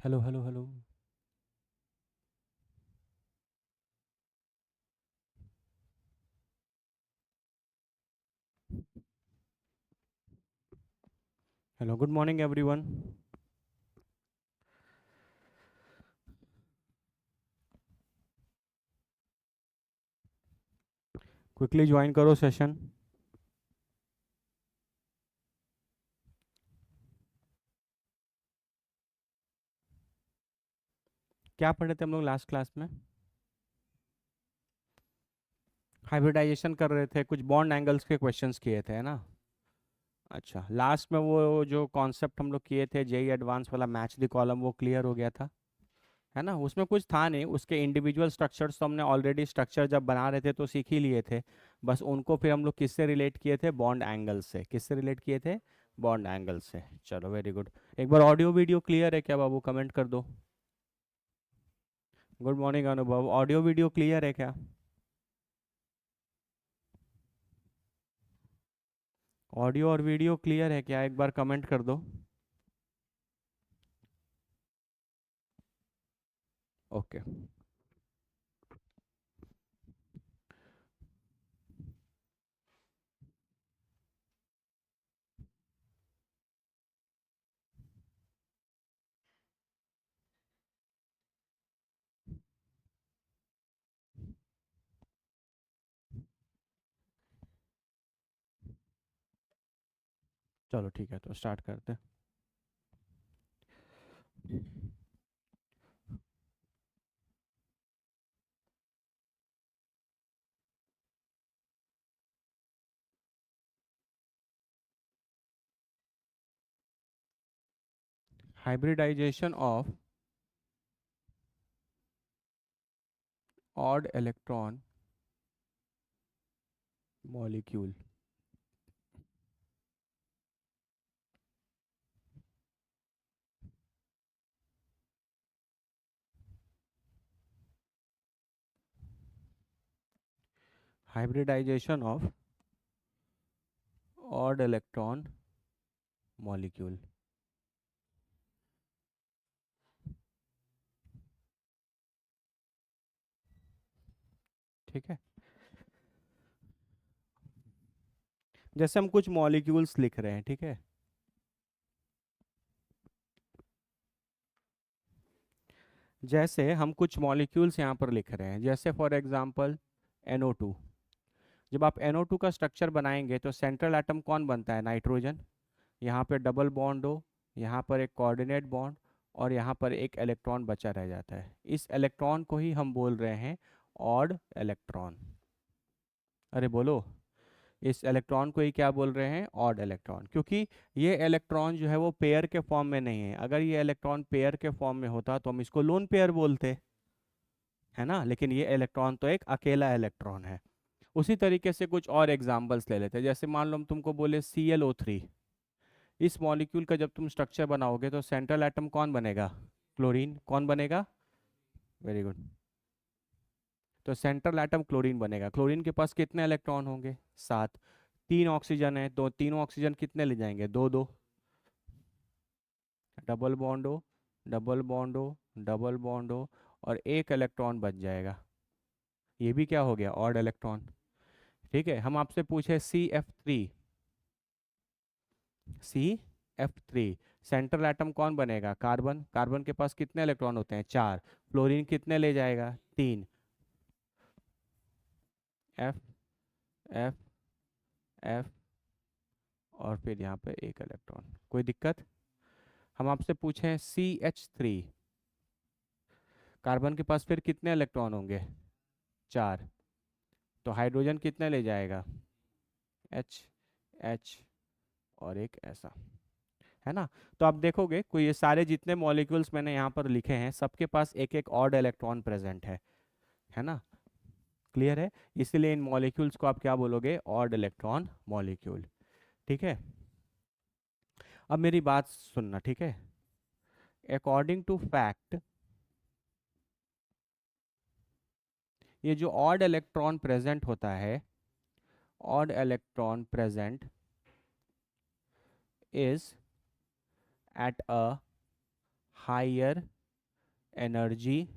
Hello hello hello. Hello, good morning everyone. Quickly join करो session. क्या पढ़े थे हम लोग लास्ट क्लास में? हाइब्रिडाइजेशन कर रहे थे, कुछ बॉन्ड एंगल्स के क्वेश्चंस किए थे, है ना? अच्छा, लास्ट में वो जो कॉन्सेप्ट हम लोग किए थे, जेई एडवांस वाला मैच द कॉलम, वो क्लियर हो गया था, है ना? उसमें कुछ था नहीं, उसके इंडिविजुअल स्ट्रक्चर्स तो हमने ऑलरेडी स्ट्रक्चर जब बना रहे थे तो सीख ही लिए थे। बस उनको फिर हम लोग किससे रिलेट किए थे? बॉन्ड एंगल से। किससे रिलेट किए थे? बॉन्ड एंगल से। चलो, वेरी गुड। एक बार ऑडियो वीडियो क्लियर है क्या बाबू? कमेंट कर दो। गुड मॉर्निंग अनुभव, ऑडियो वीडियो क्लियर है क्या? ऑडियो और वीडियो क्लियर है क्या? एक बार कमेंट कर दो। ओके। चलो ठीक है, तो स्टार्ट करते हैं। Hybridisation of odd electron molecule. Hybridisation of odd electron molecule. ठीक है। जैसे हम कुछ मॉलिक्यूल्स लिख रहे हैं, ठीक है? जैसे हम कुछ मॉलिक्यूल्स यहाँ पर लिख रहे हैं, जैसे फॉर एग्जांपल NO2। जब आप NO2 का स्ट्रक्चर बनाएंगे तो सेंट्रल एटम कौन बनता है? नाइट्रोजन। यहाँ पे डबल बॉन्ड हो, यहाँ पर एक कोऑर्डिनेट बॉन्ड, और यहाँ पर एक इलेक्ट्रॉन बचा रह जाता है। इस इलेक्ट्रॉन को ही हम बोल रहे हैं ऑड इलेक्ट्रॉन। अरे बोलो। इस इलेक्ट्रॉन को ही क्या बोल रहे हैं? Odd electron. क्योंकि ये इलेक्ट्रॉन जो है वो पेयर के फॉर्म में नहीं है। अगर ये इलेक्ट्रॉन पेयर के फॉर्म में होता तो हम इसको लोन पेयर बोलते, है ना? लेकिन ये इलेक्ट्रॉन तो एक अकेला इलेक्ट्रॉन है। उसी तरीके से कुछ और एग्जाम्पल्स ले लेते हैं। जैसे मान लो हम तुमको बोले ClO3। इस मॉलिक्यूल का जब तुम स्ट्रक्चर बनाओगे तो सेंट्रल एटम कौन बनेगा? क्लोरीन। कौन बनेगा? Very good. तो सेंट्रल एटम क्लोरीन बनेगा। क्लोरीन के पास कितने इलेक्ट्रॉन होंगे? 7। 3 ऑक्सीजन है तो तीनों ऑक्सीजन कितने ले जाएंगे? दो दो। डबल बॉन्ड हो, डबल बॉन्ड हो, डबल बॉन्ड हो, और एक इलेक्ट्रॉन बच जाएगा। ये भी क्या हो गया? Odd electron. ठीक है, हम आपसे पूछे CF3। CF3। सेंट्रल एटम कौन बनेगा? कार्बन। कार्बन के पास कितने इलेक्ट्रॉन होते हैं? 4। फ्लोरीन कितने ले जाएगा? 3। F F F, और फिर यहाँ पे एक इलेक्ट्रॉन। कोई दिक्कत? हम आपसे पूछे CH3। कार्बन के पास फिर कितने इलेक्ट्रॉन होंगे? 4। तो हाइड्रोजन कितने ले जाएगा? H H, और एक ऐसा, है ना? तो आप देखोगे कोई ये सारे जितने मॉलिक्यूल्स मैंने यहाँ पर लिखे हैं सबके पास एक एक ऑड इलेक्ट्रॉन प्रेजेंट है ना? क्लियर है? इसीलिए इन मॉलिक्यूल्स को आप क्या बोलोगे? Odd electron molecule. ठीक है। अब मेरी बात सुनना, ठीक है? अकॉर्डिंग टू फैक्ट, ये जो ऑड इलेक्ट्रॉन प्रेजेंट होता है, odd electron present is at a higher energy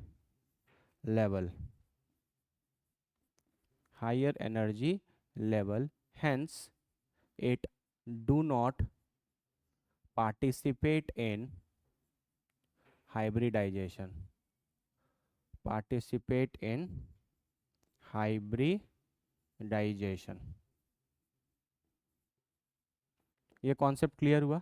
level, higher energy level, hence it do not participate in hybridization, participate in hybridization। ये कॉन्सेप्ट क्लियर हुआ?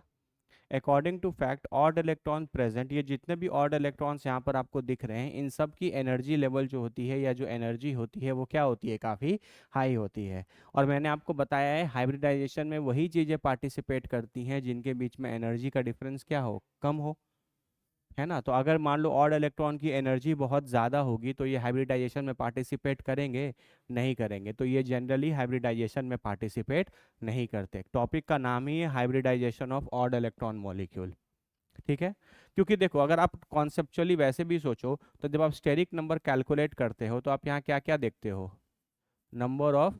According to fact odd electron present, ये जितने भी odd electrons यहाँ पर आपको दिख रहे हैं, इन सब की एनर्जी लेवल जो होती है या जो एनर्जी होती है वो क्या होती है, काफ़ी हाई होती है। और मैंने आपको बताया है हाइब्रिडाइजेशन में वही चीज़ें पार्टिसिपेट करती हैं जिनके बीच में एनर्जी का डिफरेंस क्या हो, कम हो, है ना। तो अगर मान लो ऑड इलेक्ट्रॉन की एनर्जी बहुत ज़्यादा होगी तो ये हाइब्रिडाइजेशन में पार्टिसिपेट करेंगे, नहीं करेंगे। तो ये जनरली हाइब्रिडाइजेशन में पार्टिसिपेट नहीं करते। टॉपिक का नाम ही है hybridization of odd electron molecule, ठीक है। क्योंकि देखो अगर आप कॉन्सेप्चुअली वैसे भी सोचो तो जब आप स्टेरिक नंबर कैलकुलेट करते हो तो आप यहाँ क्या क्या देखते हो, number of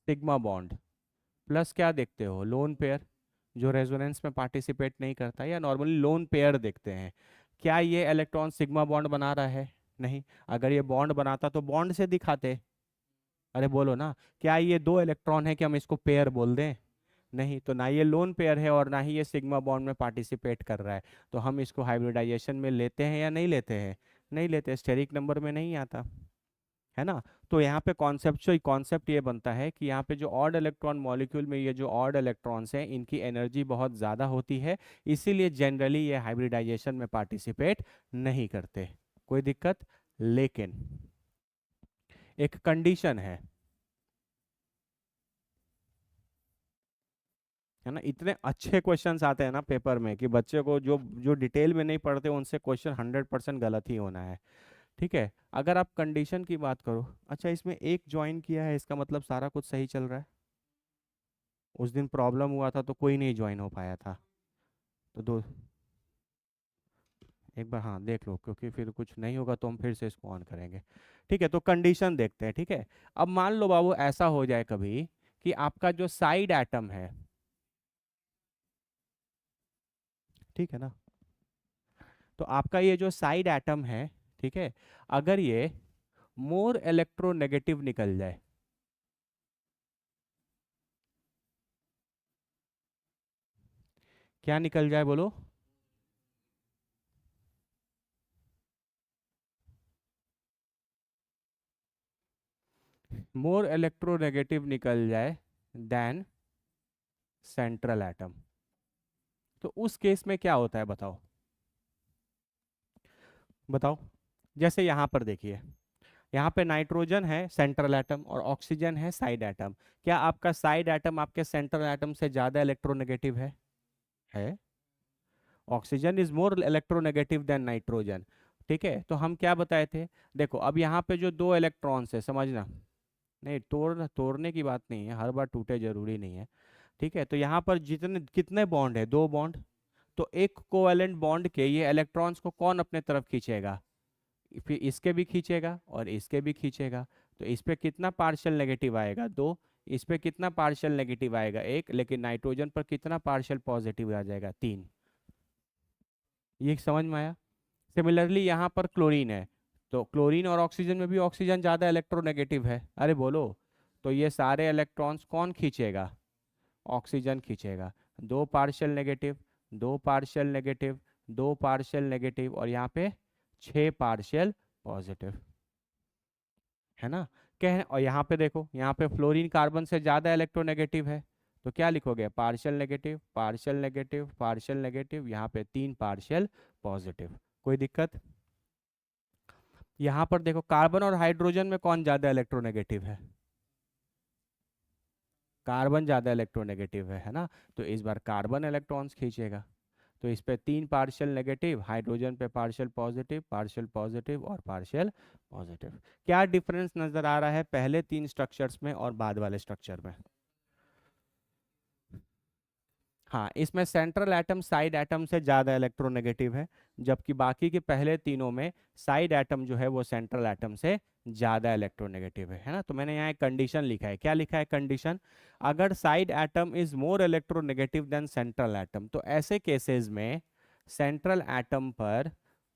sigma bond, plus क्या देखते हो, लोन पेयर जो रेजोनेंस में पार्टिसिपेट नहीं करता, या नॉर्मली लोन पेयर देखते हैं। क्या ये इलेक्ट्रॉन सिग्मा बॉन्ड बना रहा है, नहीं। अगर ये बॉन्ड बनाता तो बॉन्ड से दिखाते, अरे बोलो ना। क्या ये दो इलेक्ट्रॉन है कि हम इसको पेयर बोल दें, नहीं। तो ना ये लोन पेयर है और ना ही ये सिग्मा बॉन्ड में पार्टिसिपेट कर रहा है। तो हम इसको हाइब्रिडाइजेशन में लेते हैं या नहीं लेते हैं, नहीं लेते, स्टेरिक नंबर में नहीं आता, है ना। तो यहाँ पे कॉन्सेप्चुअल कॉन्सेप्ट ये बनता है कि यहाँ पे जो ऑड इलेक्ट्रॉन मॉलिक्यूल में ये जो ऑड इलेक्ट्रॉन्स हैं इनकी एनर्जी बहुत ज़्यादा होती है, इसीलिए जनरली ये हाइब्रिडाइजेशन में पार्टिसिपेट नहीं करते। कोई दिक्कत? लेकिन एक कंडीशन है ना। इतने अच्छे क्वेश्चंस आते हैं ना पेपर में कि बच्चे को जो जो डिटेल में नहीं पढ़ते उनसे क्वेश्चन 100% गलत ही होना है, ठीक है। अगर आप कंडीशन की बात करो, अच्छा इसमें एक ज्वाइन किया है इसका मतलब सारा कुछ सही चल रहा है। उस दिन प्रॉब्लम हुआ था तो कोई नहीं ज्वाइन हो पाया था, तो दो एक बार हाँ देख लो, क्योंकि फिर कुछ नहीं होगा तो हम फिर से इसको ऑन करेंगे, ठीक है। तो कंडीशन देखते हैं, ठीक है। अब मान लो बाबू ऐसा हो जाए कभी कि आपका जो साइड एटम है, ठीक है ना, तो आपका ये जो साइड एटम है, ठीक है, अगर ये मोर इलेक्ट्रोनेगेटिव निकल जाए, क्या निकल जाए बोलो, मोर इलेक्ट्रोनेगेटिव निकल जाए देन सेंट्रल एटम, तो उस केस में क्या होता है बताओ, बताओ। जैसे यहाँ पर देखिए, यहाँ पे नाइट्रोजन है सेंट्रल एटम और ऑक्सीजन है साइड एटम। क्या आपका साइड एटम आपके सेंट्रल एटम से ज्यादा इलेक्ट्रोनेगेटिव है? Oxygen is more electronegative than nitrogen, ठीक है। तो हम क्या बताए थे, देखो अब यहाँ पे जो दो इलेक्ट्रॉन्स है, समझना, नहीं तोड़ने की बात नहीं है, हर बार टूटे जरूरी नहीं है, ठीक है। तो यहाँ पर जितने कितने बॉन्ड है, दो बॉन्ड, तो एक कोवेलेंट बॉन्ड के ये इलेक्ट्रॉन्स को कौन अपने तरफ खींचेगा, फिर इसके भी खींचेगा और इसके भी खींचेगा। तो इस पे कितना पार्शियल नेगेटिव आएगा, दो। इस पे कितना पार्शियल नेगेटिव आएगा, एक। लेकिन नाइट्रोजन पर कितना पार्शियल पॉजिटिव आ जाएगा, तीन। ये समझ में आया? सिमिलरली यहाँ पर क्लोरीन है, तो क्लोरीन और ऑक्सीजन में भी ऑक्सीजन ज़्यादा इलेक्ट्रोनेगेटिव है, अरे बोलो। तो ये सारे इलेक्ट्रॉन्स कौन खींचेगा, ऑक्सीजन खींचेगा। दो पार्शियल नेगेटिव, दो पार्शियल नेगेटिव, दो पार्शियल नेगेटिव, और यहाँ पे छः पार्शियल पॉजिटिव, है ना। कह और यहाँ पे देखो, यहाँ पे फ्लोरीन कार्बन से ज़्यादा इलेक्ट्रोनेगेटिव है, तो क्या लिखोगे, partial negative, partial negative, partial negative, यहाँ पे तीन पार्शियल पॉजिटिव। कोई दिक्कत? यहाँ पर देखो कार्बन और हाइड्रोजन में कौन ज़्यादा इलेक्ट्रोनेगेटिव है, कार्बन ज़्यादा इलेक्ट्रोनेगेटिव है ना। तो इस बार कार्बन इलेक्ट्रॉन्स खींचेगा, तो इस पे तीन पार्शियल नेगेटिव, हाइड्रोजन पे पार्शियल पॉजिटिव, पार्शियल पॉजिटिव और पार्शियल पॉजिटिव। क्या डिफरेंस नजर आ रहा है पहले तीन स्ट्रक्चर्स में और बाद वाले स्ट्रक्चर में? हाँ, इसमें सेंट्रल एटम साइड एटम से ज़्यादा इलेक्ट्रोनेगेटिव है, जबकि बाकी के पहले तीनों में साइड एटम जो है वो सेंट्रल एटम से ज़्यादा इलेक्ट्रोनेगेटिव है ना। तो मैंने यहाँ एक कंडीशन लिखा है, क्या लिखा है कंडीशन, अगर side atom is more electronegative than central atom, तो ऐसे केसेस में सेंट्रल एटम पर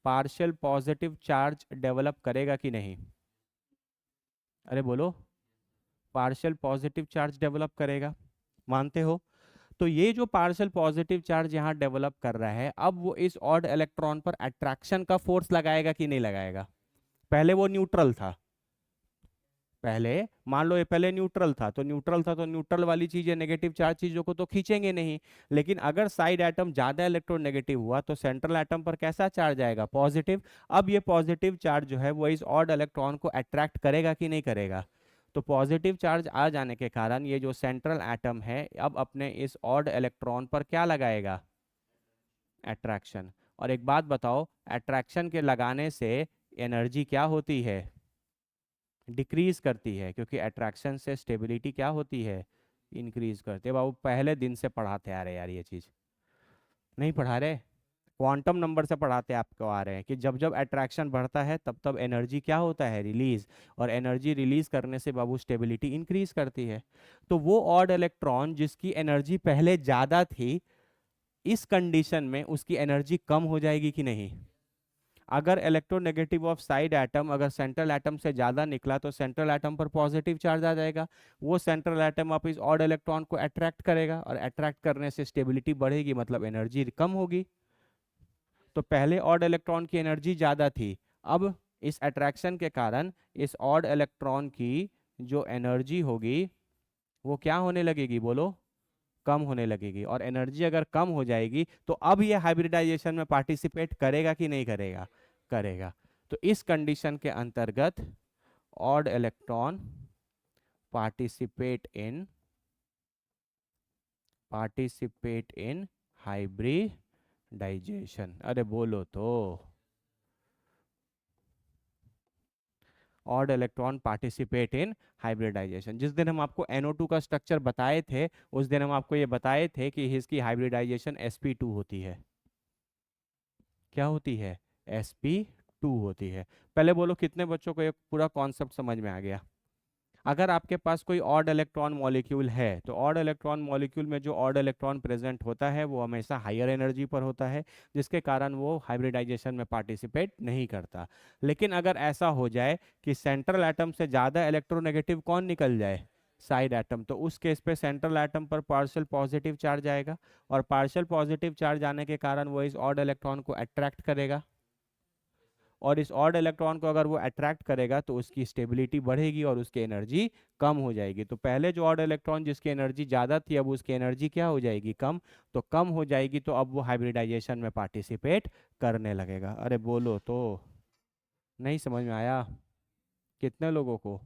पार्शियल पॉजिटिव चार्ज डेवलप करेगा कि नहीं? अरे बोलो, पार्शियल पॉजिटिव चार्ज डेवलप करेगा, मानते हो? तो ये जो पार्शियल पॉजिटिव चार्ज यहाँ डेवलप कर रहा है, अब वो इस ऑड इलेक्ट्रॉन पर अट्रैक्शन का फोर्स लगाएगा कि नहीं लगाएगा? पहले वो न्यूट्रल था, पहले मान लो ये पहले न्यूट्रल था, तो न्यूट्रल वाली चीजें, नेगेटिव चार्ज चीजों को तो खींचेंगे नहीं। लेकिन अगर साइड एटम ज्यादा इलेक्ट्रोनेगेटिव हुआ तो सेंट्रल एटम पर कैसा चार्ज आएगा? पॉजिटिव। अब ये पॉजिटिव चार्ज जो है वो इस ऑड इलेक्ट्रॉन को अट्रैक्ट करेगा कि नहीं करेगा? तो पॉजिटिव चार्ज आ जाने के कारण ये जो सेंट्रल एटम है अब अपने इस ऑड इलेक्ट्रॉन पर क्या लगाएगा? अट्रैक्शन। और एक बात बताओ, अट्रैक्शन के लगाने से एनर्जी क्या होती है? डिक्रीज करती है, क्योंकि अट्रैक्शन से स्टेबिलिटी क्या होती है? इंक्रीज करते हैं। बाबू पहले दिन से पढ़ाते आ रहे यार, ये चीज नहीं पढ़ा रहे? क्वांटम नंबर से पढ़ाते आपको आ रहे हैं कि जब जब अट्रैक्शन बढ़ता है तब तब एनर्जी क्या होता है? रिलीज। और एनर्जी रिलीज करने से बाबू स्टेबिलिटी इंक्रीज करती है। तो वो ऑड इलेक्ट्रॉन जिसकी एनर्जी पहले ज्यादा थी, इस कंडीशन में उसकी एनर्जी कम हो जाएगी कि नहीं? अगर इलेक्ट्रोनेगेटिव ऑफ साइड एटम अगर सेंट्रल एटम से ज्यादा निकला तो सेंट्रल एटम पर पॉजिटिव चार्ज आ जाएगा। वो सेंट्रल एटम आप इस ऑड इलेक्ट्रॉन को अट्रैक्ट करेगा, और अट्रैक्ट करने से स्टेबिलिटी बढ़ेगी, मतलब एनर्जी कम होगी। तो पहले ऑड इलेक्ट्रॉन की एनर्जी ज्यादा थी, अब इस अट्रैक्शन के कारण इस ऑड इलेक्ट्रॉन की जो एनर्जी होगी वो क्या होने लगेगी? बोलो, कम होने लगेगी। और एनर्जी अगर कम हो जाएगी तो अब ये हाइब्रिडाइजेशन में पार्टिसिपेट करेगा कि नहीं करेगा? करेगा। तो इस कंडीशन के अंतर्गत odd electron participate in hybridization. अरे बोलो तो, odd electron participate in hybridization. जिस दिन हम आपको NO2 का स्ट्रक्चर बताए थे, उस दिन हम आपको ये बताए थे कि इसकी हाइब्रिडाइजेशन sp2 होती है। क्या होती है? sp2 होती है। पहले बोलो कितने बच्चों को ये पूरा कॉन्सेप्ट समझ में आ गया? अगर आपके पास कोई ऑड इलेक्ट्रॉन मॉलिक्यूल है तो ऑड इलेक्ट्रॉन मॉलिक्यूल में जो ऑड इलेक्ट्रॉन प्रेजेंट होता है वो हमेशा हायर एनर्जी पर होता है, जिसके कारण वो हाइब्रिडाइजेशन में पार्टिसिपेट नहीं करता। लेकिन अगर ऐसा हो जाए कि सेंट्रल एटम से ज़्यादा इलेक्ट्रोनेगेटिव कौन निकल जाए? साइड एटम, तो उस केस पे सेंट्रल एटम पर पार्शियल पॉजिटिव चार्ज आएगा, और पार्शियल पॉजिटिव चार्ज आने के कारण वो इस ऑड इलेक्ट्रॉन को अट्रैक्ट करेगा। और इस ऑड इलेक्ट्रॉन को अगर वो अट्रैक्ट करेगा तो उसकी स्टेबिलिटी बढ़ेगी और उसकी एनर्जी कम हो जाएगी। तो पहले जो ऑड इलेक्ट्रॉन जिसकी एनर्जी ज़्यादा थी, अब उसकी एनर्जी क्या हो जाएगी? कम। तो कम हो जाएगी तो अब वो हाइब्रिडाइजेशन में पार्टिसिपेट करने लगेगा। अरे बोलो तो, नहीं समझ में आया? कितने लोगों को?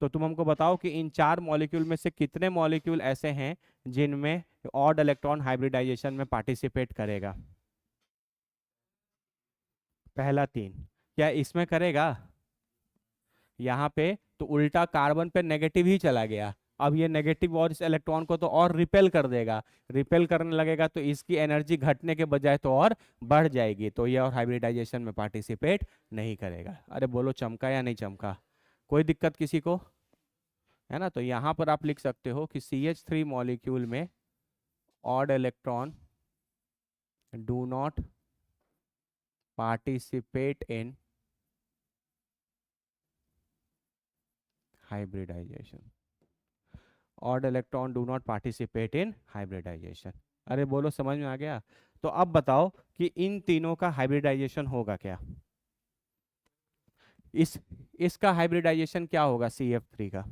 तो तुम हमको बताओ कि इन चार मॉलिक्यूल में से कितने मॉलिक्यूल ऐसे हैं जिनमें ऑड इलेक्ट्रॉन हाइब्रिडाइजेशन में पार्टिसिपेट करेगा? पहला तीन। क्या इसमें करेगा? यहाँ पे तो उल्टा कार्बन पे नेगेटिव ही चला गया। अब ये नेगेटिव और इस इलेक्ट्रॉन को तो और रिपेल कर देगा, रिपेल करने लगेगा तो इसकी एनर्जी घटने के बजाय तो और बढ़ जाएगी, तो ये और हाइब्रिडाइजेशन में पार्टिसिपेट नहीं करेगा। अरे बोलो, चमका या नहीं चमका? कोई दिक्कत किसी को? है ना? तो यहाँ पर आप लिख सकते हो कि CH3 मॉलिक्यूल में odd electron do not participate in hybridization. Odd electron do not participate in hybridization. अरे बोलो, समझ में आ गया? तो अब बताओ कि इन तीनों का हाइब्रिडाइजेशन होगा क्या? इस इसका हाइब्रिडाइजेशन क्या होगा? CF3 का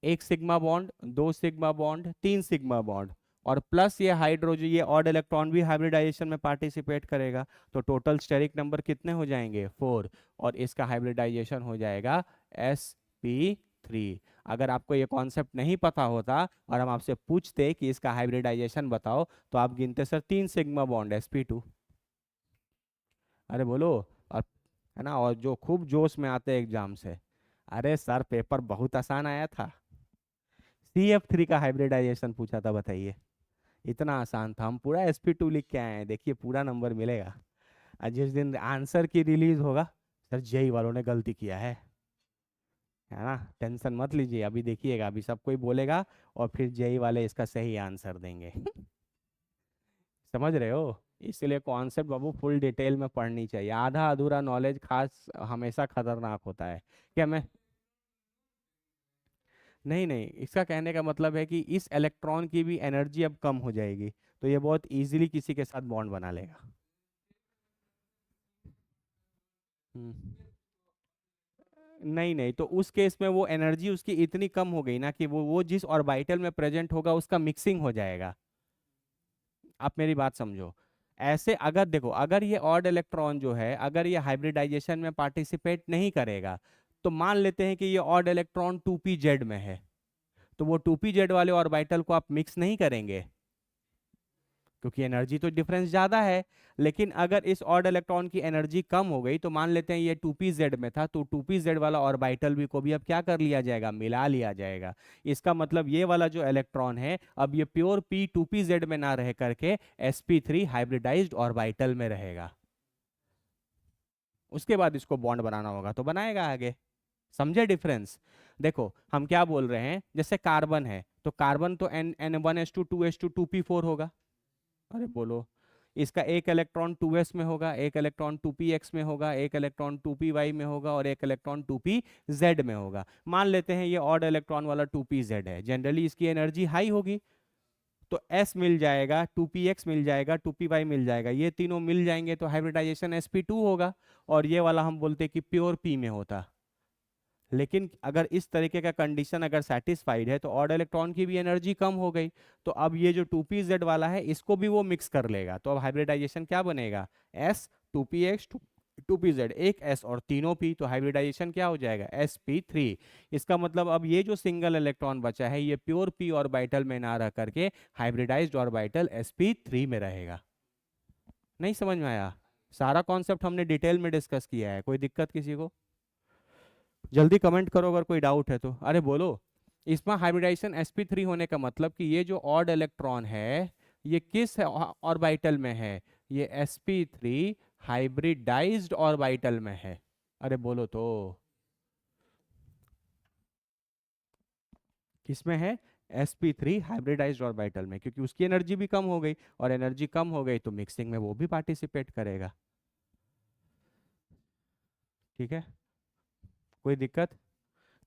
एक सिग्मा बॉन्ड, दो सिग्मा बॉन्ड, तीन सिग्मा बॉन्ड, और प्लस ये हाइड्रोजन, ये ऑड इलेक्ट्रॉन भी हाइब्रिडाइजेशन में पार्टिसिपेट करेगा। तो टोटल स्टेरिक नंबर कितने हो जाएंगे? 4। और इसका हाइब्रिडाइजेशन हो जाएगा sp3। अगर आपको ये कॉन्सेप्ट नहीं पता होता और हम आपसे पूछते कि इसका हाइब्रिडाइजेशन बताओ, तो आप गिनते सर 3 सिग्मा बॉन्ड sp2। अरे बोलो। और है ना, और जो खूब जोश में आते हैं एग्जाम से, अरे सर पेपर बहुत आसान आया था, CF3 का हाइब्रिडाइजेशन पूछा था, बताइए। इतना आसान था, हम पूरा sp2 लिख के आए हैं, देखिए पूरा नंबर मिलेगा। और जिस दिन आंसर की रिलीज होगा, सर जेई वालों ने गलती किया है ना, टेंशन मत लीजिए, अभी देखिएगा, अभी सब कोई बोलेगा और फिर जेई वाले इसका सही आंसर देंगे। समझ रहे हो? इसलिए कॉन्सेप्ट बाबू फुल डिटेल में पढ़नी चाहिए, आधा अधूरा नॉलेज खास हमेशा खतरनाक होता है। क्या मैं, नहीं नहीं, इसका कहने का मतलब है कि इस इलेक्ट्रॉन की भी एनर्जी अब कम हो जाएगी, तो ये बहुत इजीली किसी के साथ बॉन्ड बना लेगा। हम्म। नहीं नहीं, तो उस केस में वो एनर्जी उसकी इतनी कम हो गई ना कि वो जिस ऑर्बिटल में प्रेजेंट होगा उसका मिक्सिंग हो जाएगा। आप मेरी बात समझो। ऐसे अगर देखो, अगर ये ऑड इलेक्ट्रॉन जो है, अगर ये हाइब्रिडाइजेशन में पार्टिसिपेट नहीं करेगा, तो मान लेते हैं कि ये ऑड इलेक्ट्रॉन 2p z में है, तो वो 2p z वाले ऑर्बिटल को आप मिक्स नहीं करेंगे, क्योंकि एनर्जी तो डिफरेंस ज्यादा है। लेकिन अगर इस ऑड इलेक्ट्रॉन की एनर्जी कम हो गई, तो मान लेते हैं ये 2p z में था, तो 2p z वाला ऑर्बिटल भी को भी अब क्या कर लिया जाएगा, मिला लिया जाएगा। इसका मतलब ये वाला जो इलेक्ट्रॉन है, अब ये प्योर p 2p z में ना रह करके sp3 हाइब्रिडाइज्ड ऑर्बिटल में रहेगा। उसके बाद इसको बॉन्ड बनाना होगा तो बनाएगा आगे। समझे डिफरेंस? देखो हम क्या बोल रहे हैं, जैसे कार्बन है, तो कार्बन तो n1s2 2s2 2p4 होगा। अरे बोलो, इसका एक इलेक्ट्रॉन 2s में होगा, एक इलेक्ट्रॉन 2px में होगा, एक इलेक्ट्रॉन 2py में होगा, और एक इलेक्ट्रॉन 2pz में होगा। मान लेते हैं ये ऑड इलेक्ट्रॉन वाला 2pz है, जनरली इसकी एनर्जी हाई होगी, तो s मिल जाएगा, 2px मिल जाएगा, 2py मिल जाएगा, ये तीनों मिल जाएंगे तो हाइब्रिडाइजेशन sp2 होगा। और ये वाला हम बोलते कि प्योर p में होता। लेकिन अगर इस तरीके का कंडीशन अगर सेटिस्फाइड है, तो ऑड इलेक्ट्रॉन की भी एनर्जी कम हो गई, तो अब ये जो 2pz वाला है इसको भी वो मिक्स कर लेगा, तो अब हाइब्रिडाइजेशन क्या बनेगा, s 2px 2pz, एक s और तीनों p, तो हाइब्रिडाइजेशन क्या हो जाएगा, sp3। इसका मतलब अब ये जो सिंगल इलेक्ट्रॉन बचा है, ये प्योर p ऑर्बिटल में ना रह करके हाइब्रिडाइज्ड ऑर्बिटल sp3 में रहेगा। नहीं समझ में आया? सारा कॉन्सेप्ट हमने डिटेल में डिस्कस किया है, कोई दिक्कत किसी को? जल्दी कमेंट करो अगर कोई डाउट है तो, अरे बोलो। इसमें हाइब्रिडाइजेशन sp3 होने का मतलब कि ये जो ऑड इलेक्ट्रॉन है, ये किस ऑर्बिटल में है, ये sp3 हाइब्रिडाइज्ड ऑर्बिटल में है। अरे बोलो तो, किसमें है, sp3 हाइब्रिडाइज्ड ऑर्बिटल में, क्योंकि उसकी एनर्जी भी कम हो गई, और एनर्जी कम हो गई तो मिक्सिंग में वो भी पार्टिसिपेट करेगा। ठीक है, कोई दिक्कत?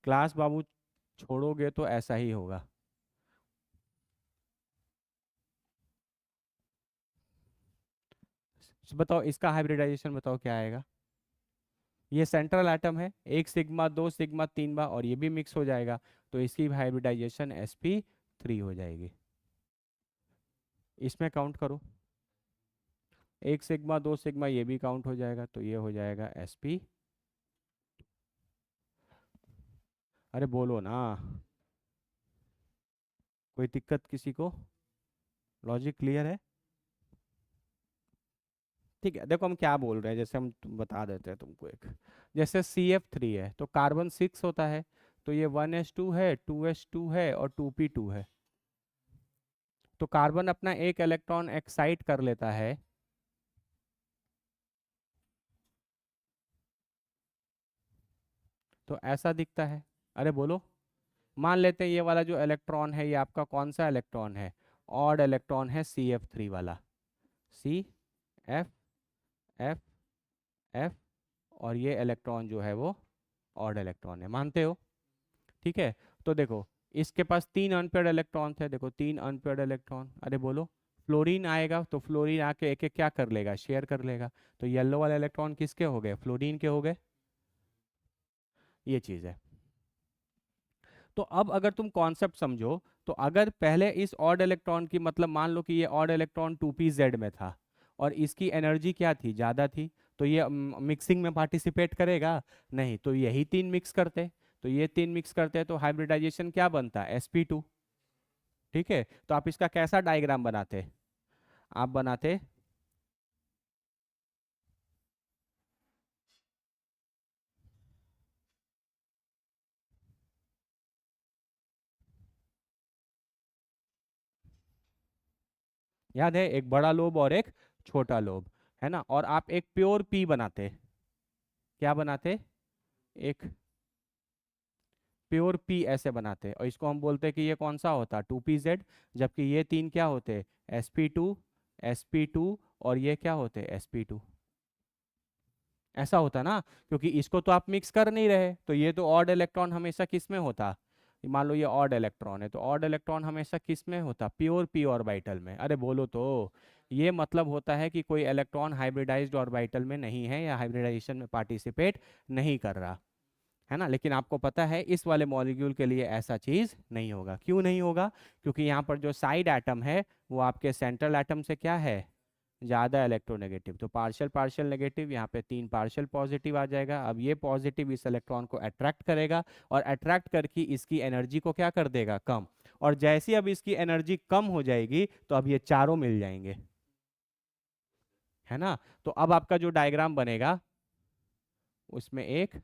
क्लास बाबू छोड़ोगे तो ऐसा ही होगा। बताओ इसका हाइब्रिडाइजेशन बताओ क्या आएगा। ये सेंट्रल एटम है, एक सिग्मा, दो सिग्मा, तीन बार, और ये भी मिक्स हो जाएगा, तो इसकी हाइब्रिडाइजेशन sp3 हो जाएगी। इसमें काउंट करो, एक सिग्मा, दो सिग्मा, ये भी काउंट हो जाएगा, तो ये हो जाएगा sp। अरे बोलो ना, कोई दिक्कत किसी को? लॉजिक क्लियर है? ठीक है, देखो हम क्या बोल रहे हैं, जैसे हम बता देते हैं तुमको एक, जैसे CF3 है तो कार्बन 6 होता है, तो ये 1s2 है, 2s2 है, और 2p2 है। तो कार्बन अपना एक इलेक्ट्रॉन एक्साइट कर लेता है, तो ऐसा दिखता है। अरे बोलो, मान लेते हैं ये वाला जो इलेक्ट्रॉन है, ये आपका कौन सा इलेक्ट्रॉन है, ऑड इलेक्ट्रॉन है CF3 वाला, CF F, और ये इलेक्ट्रॉन जो है वो ऑड इलेक्ट्रॉन है, मानते हो? ठीक है, तो देखो इसके पास तीन अनपेयर्ड इलेक्ट्रॉन थे, देखो तीन अनपेयर्ड इलेक्ट्रॉन। अरे बोलो, फ्लोरीन आएगा तो फ्लोरीन आके एक एक क्या कर लेगा, शेयर कर लेगा, तो येलो वाले इलेक्ट्रॉन किसके हो गए, फ्लोरीन के हो गए। ये चीज़ है। तो अब अगर तुम कॉन्सेप्ट समझो, तो अगर पहले इस ऑड इलेक्ट्रॉन की, मतलब मान लो कि ये ऑड इलेक्ट्रॉन 2pz में था, और इसकी एनर्जी क्या थी, ज़्यादा थी, तो ये मिक्सिंग में पार्टिसिपेट करेगा नहीं, तो यही तीन मिक्स करते, तो ये तीन मिक्स करते हैं, तो हाइब्रिडाइजेशन क्या बनता है, sp2। ठीक है, तो आप इसका कैसा डायग्राम बनाते, आप बनाते, याद है, एक बड़ा लोब और एक छोटा लोब, है ना, और आप एक प्योर p बनाते, क्या बनाते, एक प्योर p ऐसे बनाते, और इसको हम बोलते कि ये कौन सा होता, 2pz, जबकि ये तीन क्या होते, sp2, sp2, और ये क्या होते हैं, sp2। ऐसा होता ना, क्योंकि इसको तो आप मिक्स कर नहीं रहे, तो ये तो ऑड इलेक्ट्रॉन हमेशा किस में होता, मान लो ये ऑड इलेक्ट्रॉन है, तो ऑड इलेक्ट्रॉन हमेशा किस में होता, प्योर पी ऑर्बिटल में। अरे बोलो तो, ये मतलब होता है कि कोई इलेक्ट्रॉन हाइब्रिडाइज्ड ऑर्बिटल में नहीं है या हाइब्रिडाइजेशन में पार्टिसिपेट नहीं कर रहा है ना। लेकिन आपको पता है इस वाले मॉलिक्यूल के लिए ऐसा चीज नहीं होगा। क्यों नहीं होगा? क्योंकि यहाँ पर जो साइड एटम है वो आपके सेंट्रल एटम से क्या है, ज़्यादा इलेक्ट्रोनेगेटिव। तो पार्शियल पार्शियल नेगेटिव, यहाँ पे 3 पार्शियल पॉजिटिव आ जाएगा। अब ये पॉजिटिव इस इलेक्ट्रॉन को अट्रैक्ट करेगा और अट्रैक्ट करके इसकी एनर्जी को क्या कर देगा, कम। और जैसे अब इसकी एनर्जी कम हो जाएगी तो अब ये चारों मिल जाएंगे, है ना। तो अब आपका जो डायग्राम बनेगा उसमें एक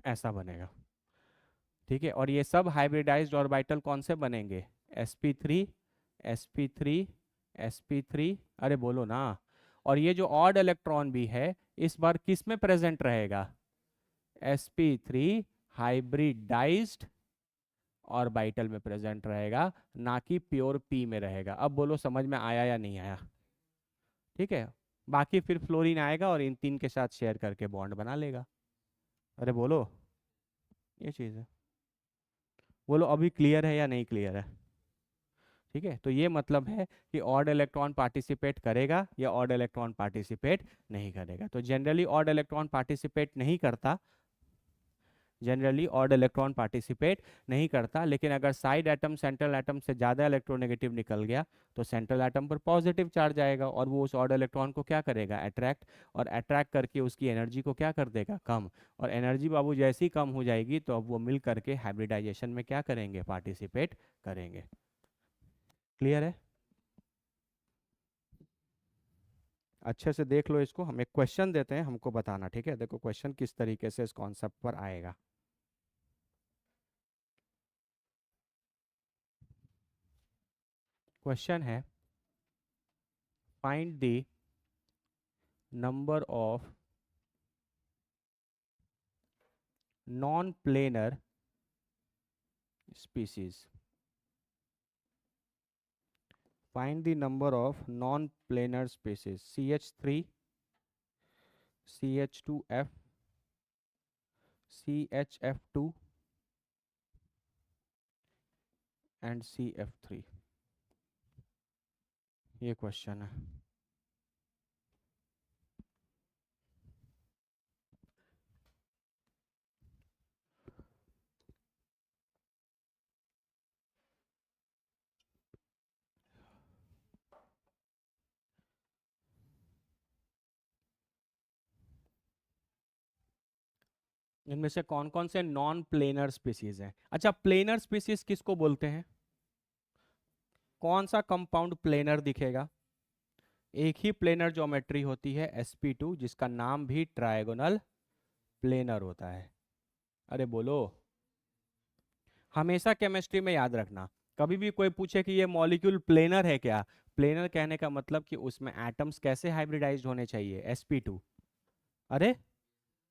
ऐसा बनेगा, ठीक है। और ये सब हाइब्रिडाइज्ड ऑर्बिटल कौन से बनेंगे, sp3 sp3 sp3, अरे बोलो ना। और ये जो ऑड इलेक्ट्रॉन भी है इस बार किस में प्रेजेंट रहेगा, sp3 हाइब्रिडाइज्ड ऑर्बिटल में प्रेजेंट रहेगा, ना कि प्योर p में रहेगा। अब बोलो समझ में आया या नहीं आया, ठीक है। बाकी फिर फ्लोरीन आएगा और इन तीन के साथ शेयर करके बॉन्ड बना लेगा। अरे बोलो, ये चीज़ है। बोलो अभी क्लियर है या नहीं क्लियर है, ठीक है। तो ये मतलब है कि ऑड इलेक्ट्रॉन पार्टिसिपेट करेगा या ऑड इलेक्ट्रॉन पार्टिसिपेट नहीं करेगा। तो जनरली ऑड इलेक्ट्रॉन पार्टिसिपेट नहीं करता, जनरली ऑड इलेक्ट्रॉन पार्टिसिपेट नहीं करता। लेकिन अगर साइड एटम सेंट्रल एटम से ज़्यादा इलेक्ट्रोनेगेटिव निकल गया तो सेंट्रल एटम पर पॉजिटिव चार्ज आएगा और वो उस ऑड इलेक्ट्रॉन को क्या करेगा, अट्रैक्ट। और अट्रैक्ट करके उसकी एनर्जी को क्या कर देगा, कम। और एनर्जी बाबू जैसी कम हो जाएगी तो अब वो मिल करके हाइब्रिडाइजेशन में क्या करेंगे, पार्टिसिपेट करेंगे। क्लियर है? अच्छे से देख लो इसको, हम एक क्वेश्चन देते हैं, हमको बताना, ठीक है। देखो क्वेश्चन किस तरीके से इस कॉन्सेप्ट पर आएगा। क्वेश्चन है, find the number of non planar species, find the number of non planar species, CH3, CH2F, CHF2 and CF3। ये क्वेश्चन है। इनमें से कौन कौन से नॉन प्लेनर स्पीसीज हैं? अच्छा, प्लेनर स्पीसीज किसको बोलते हैं? कौन सा कंपाउंड प्लेनर दिखेगा? एक ही प्लेनर ज्योमेट्री होती है sp2, जिसका नाम भी ट्रायगोनल प्लेनर होता है। अरे बोलो, हमेशा केमिस्ट्री में याद रखना, कभी भी कोई पूछे कि ये मॉलिक्यूल प्लेनर है क्या, प्लेनर कहने का मतलब कि उसमें एटम्स कैसे हाइब्रिडाइज्ड होने चाहिए, sp2। अरे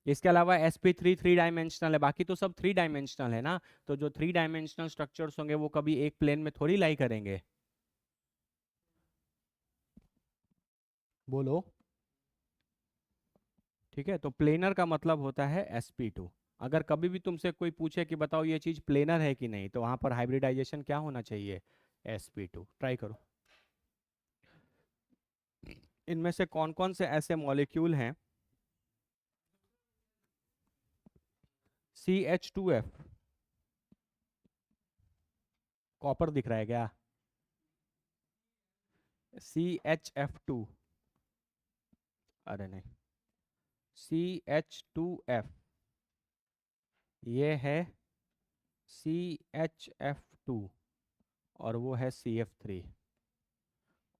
इसके अलावा sp3 थ्री डायमेंशनल है, बाकी तो सब थ्री डायमेंशनल है ना। तो जो थ्री डायमेंशनल स्ट्रक्चर्स होंगे वो कभी एक प्लेन में थोड़ी लाई करेंगे। बोलो, ठीक है। तो प्लेनर का मतलब होता है sp2। अगर कभी भी तुमसे कोई पूछे कि बताओ ये चीज प्लेनर है कि नहीं, तो वहां पर हाइब्रिडाइजेशन क्या होना चाहिए, sp2। ट्राई करो। इनमें से कौन कौन से ऐसे मॉलिक्यूल हैं, CH2F, कॉपर दिख रहा है क्या, CHF2, अरे नहीं, CH2F, ये है CHF2, और वो है CF3,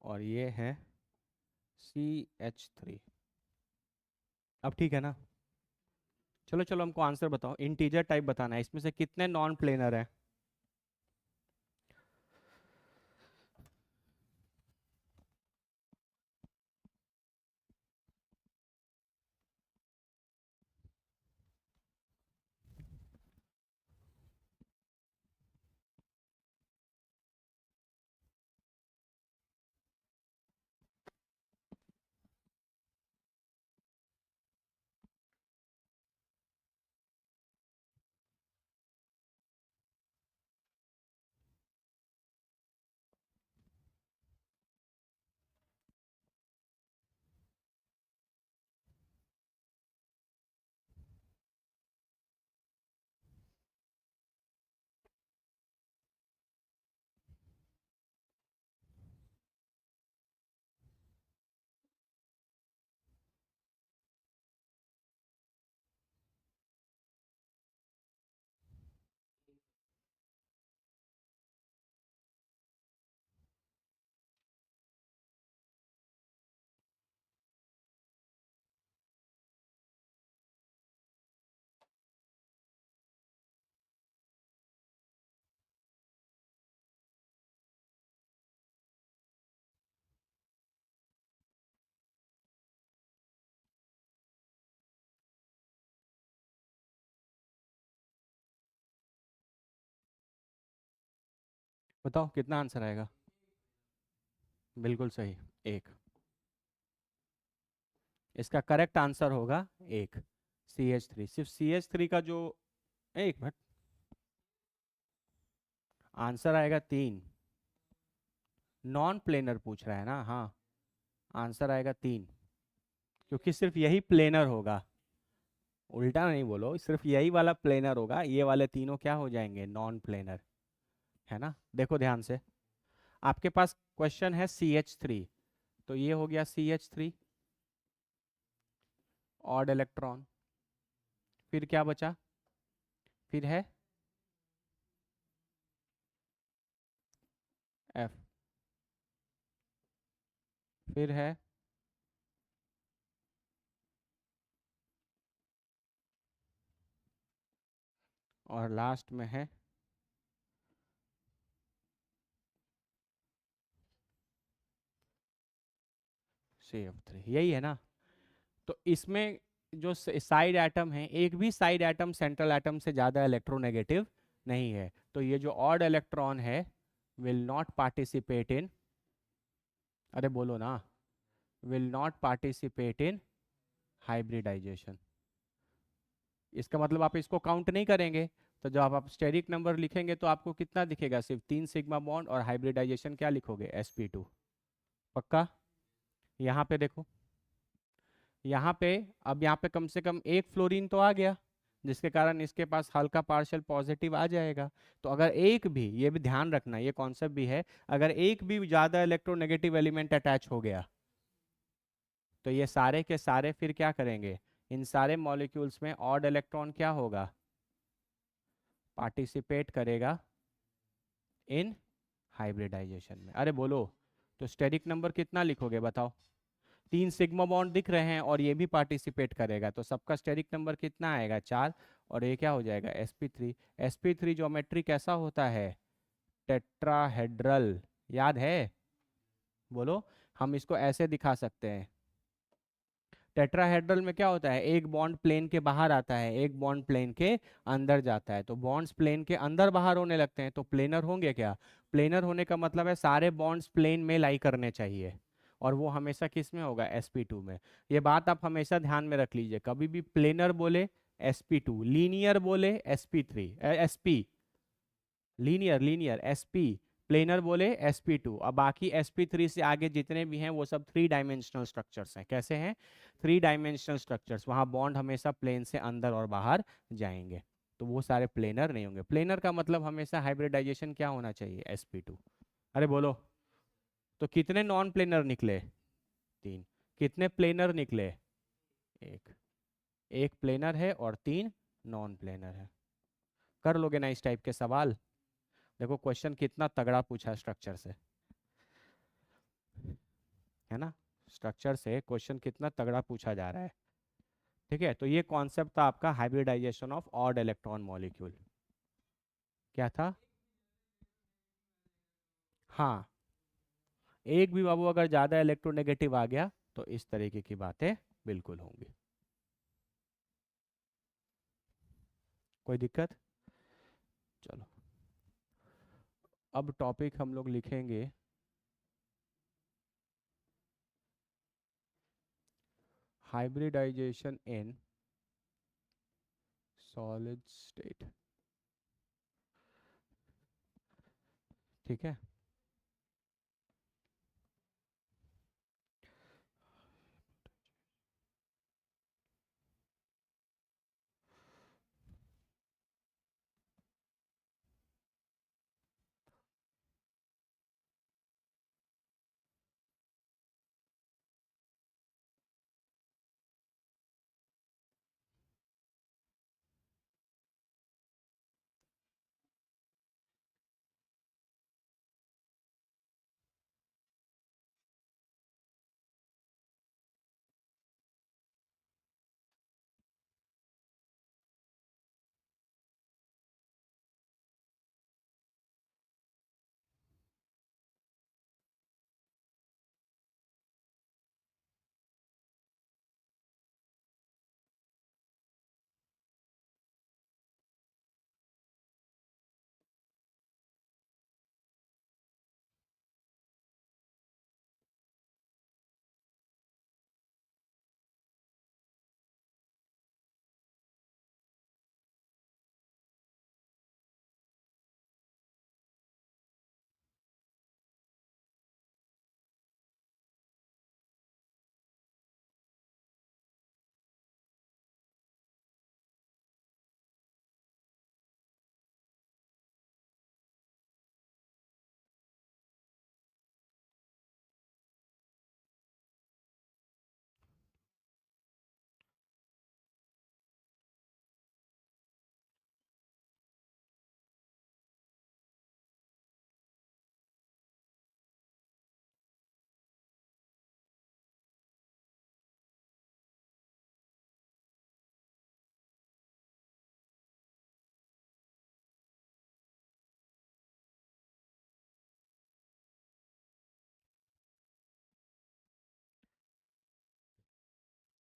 और ये है CH3। अब ठीक है ना। चलो चलो हमको आंसर बताओ, इंटीजर टाइप बताना है, इसमें से कितने नॉन प्लेनर है? बताओ कितना आंसर आएगा? बिल्कुल सही, एक। इसका करेक्ट आंसर होगा एक, CH3। सिर्फ CH3 का जो, एक मिनट, आंसर आएगा तीन। नॉन प्लेनर पूछ रहा है ना, हाँ, आंसर आएगा तीन, क्योंकि सिर्फ यही प्लेनर होगा। उल्टा नहीं बोलो, सिर्फ यही वाला प्लेनर होगा, ये वाले तीनों क्या हो जाएंगे, नॉन प्लेनर। है ना? देखो ध्यान से, आपके पास क्वेश्चन है CH3, तो ये हो गया CH3, ऑड इलेक्ट्रॉन। फिर क्या बचा? फिर है F, फिर है और लास्ट में है CF3, यही है ना? तो इसमें जो साइड एटम है, एक भी साइड एटम सेंट्रल एटम से ज़्यादा इलेक्ट्रोनेगेटिव नहीं है, तो ये जो ऑड इलेक्ट्रॉन है विल नॉट पार्टिसिपेट इन, अरे बोलो ना, will not participate in hybridization. इसका मतलब आप इसको काउंट नहीं करेंगे, तो जब आप स्टेरिक नंबर लिखेंगे तो आपको कितना दिखेगा, सिर्फ तीन सिग्मा बॉन्ड, और हाइब्रिडाइजेशन क्या लिखोगे, sp2। पक्का? यहाँ पे देखो, यहाँ पे, अब यहाँ पे कम से कम एक फ्लोरीन तो आ गया, जिसके कारण इसके पास हल्का पार्शियल पॉजिटिव आ जाएगा। तो अगर एक भी, ये भी ध्यान रखना, ये कॉन्सेप्ट भी है, अगर एक भी ज़्यादा इलेक्ट्रोनेगेटिव एलिमेंट अटैच हो गया, तो ये सारे के सारे फिर क्या करेंगे, इन सारे मॉलिक्यूल्स में ऑड इलेक्ट्रॉन क्या होगा, पार्टिसिपेट करेगा इन हाइब्रिडाइजेशन में। अरे बोलो, तो स्टेरिक नंबर कितना लिखोगे बताओ? तीन सिग्मा बॉन्ड दिख रहे हैं और ये भी पार्टिसिपेट करेगा, तो सबका स्टेरिक नंबर कितना आएगा, चार, और ये क्या हो जाएगा, sp3। sp3 ज्योमेट्री कैसा होता है, टेट्राहेड्रल, याद है? बोलो, हम इसको ऐसे दिखा सकते हैं, टेट्राहेड्रल में क्या होता है, एक बॉन्ड प्लेन के बाहर आता है, एक बॉन्ड प्लेन के अंदर जाता है, तो बॉन्ड्स प्लेन के अंदर बाहर होने लगते हैं, तो प्लेनर होंगे क्या? प्लेनर होने का मतलब है सारे बॉन्ड्स प्लेन में लाई करने चाहिए, और वो हमेशा किस में होगा, sp2 में। ये बात आप हमेशा ध्यान में रख लीजिए, कभी भी प्लेनर बोले sp2, लीनियर बोले sp3, sp, linear linear sp, planar बोले sp2। अब बाकी sp3 से आगे जितने भी हैं वो सब थ्री डायमेंशनल स्ट्रक्चर्स हैं। कैसे हैं? थ्री डायमेंशनल स्ट्रक्चर्स, वहाँ बॉन्ड हमेशा प्लेन से अंदर और बाहर जाएंगे, तो वो सारे प्लेनर नहीं होंगे। प्लेनर का मतलब हमेशा हाइब्रिडाइजेशन क्या होना चाहिए, sp2। अरे बोलो, तो कितने नॉन प्लेनर निकले, तीन। कितने प्लेनर निकले, एक। एक प्लेनर है और तीन नॉन प्लेनर है। कर लोगे ना इस टाइप के सवाल? देखो क्वेश्चन कितना तगड़ा पूछा स्ट्रक्चर से, है ना? स्ट्रक्चर से क्वेश्चन कितना तगड़ा पूछा जा रहा है। ठीक है, तो ये कॉन्सेप्ट था आपका hybridization of odd electron molecule. क्या था? हाँ, एक भी बाबू अगर ज़्यादा इलेक्ट्रोनेगेटिव आ गया तो इस तरीके की बातें बिल्कुल होंगी। कोई दिक्कत? चलो, अब टॉपिक हम लोग लिखेंगे हाइब्रिडाइजेशन इन सॉलिड स्टेट। ठीक है।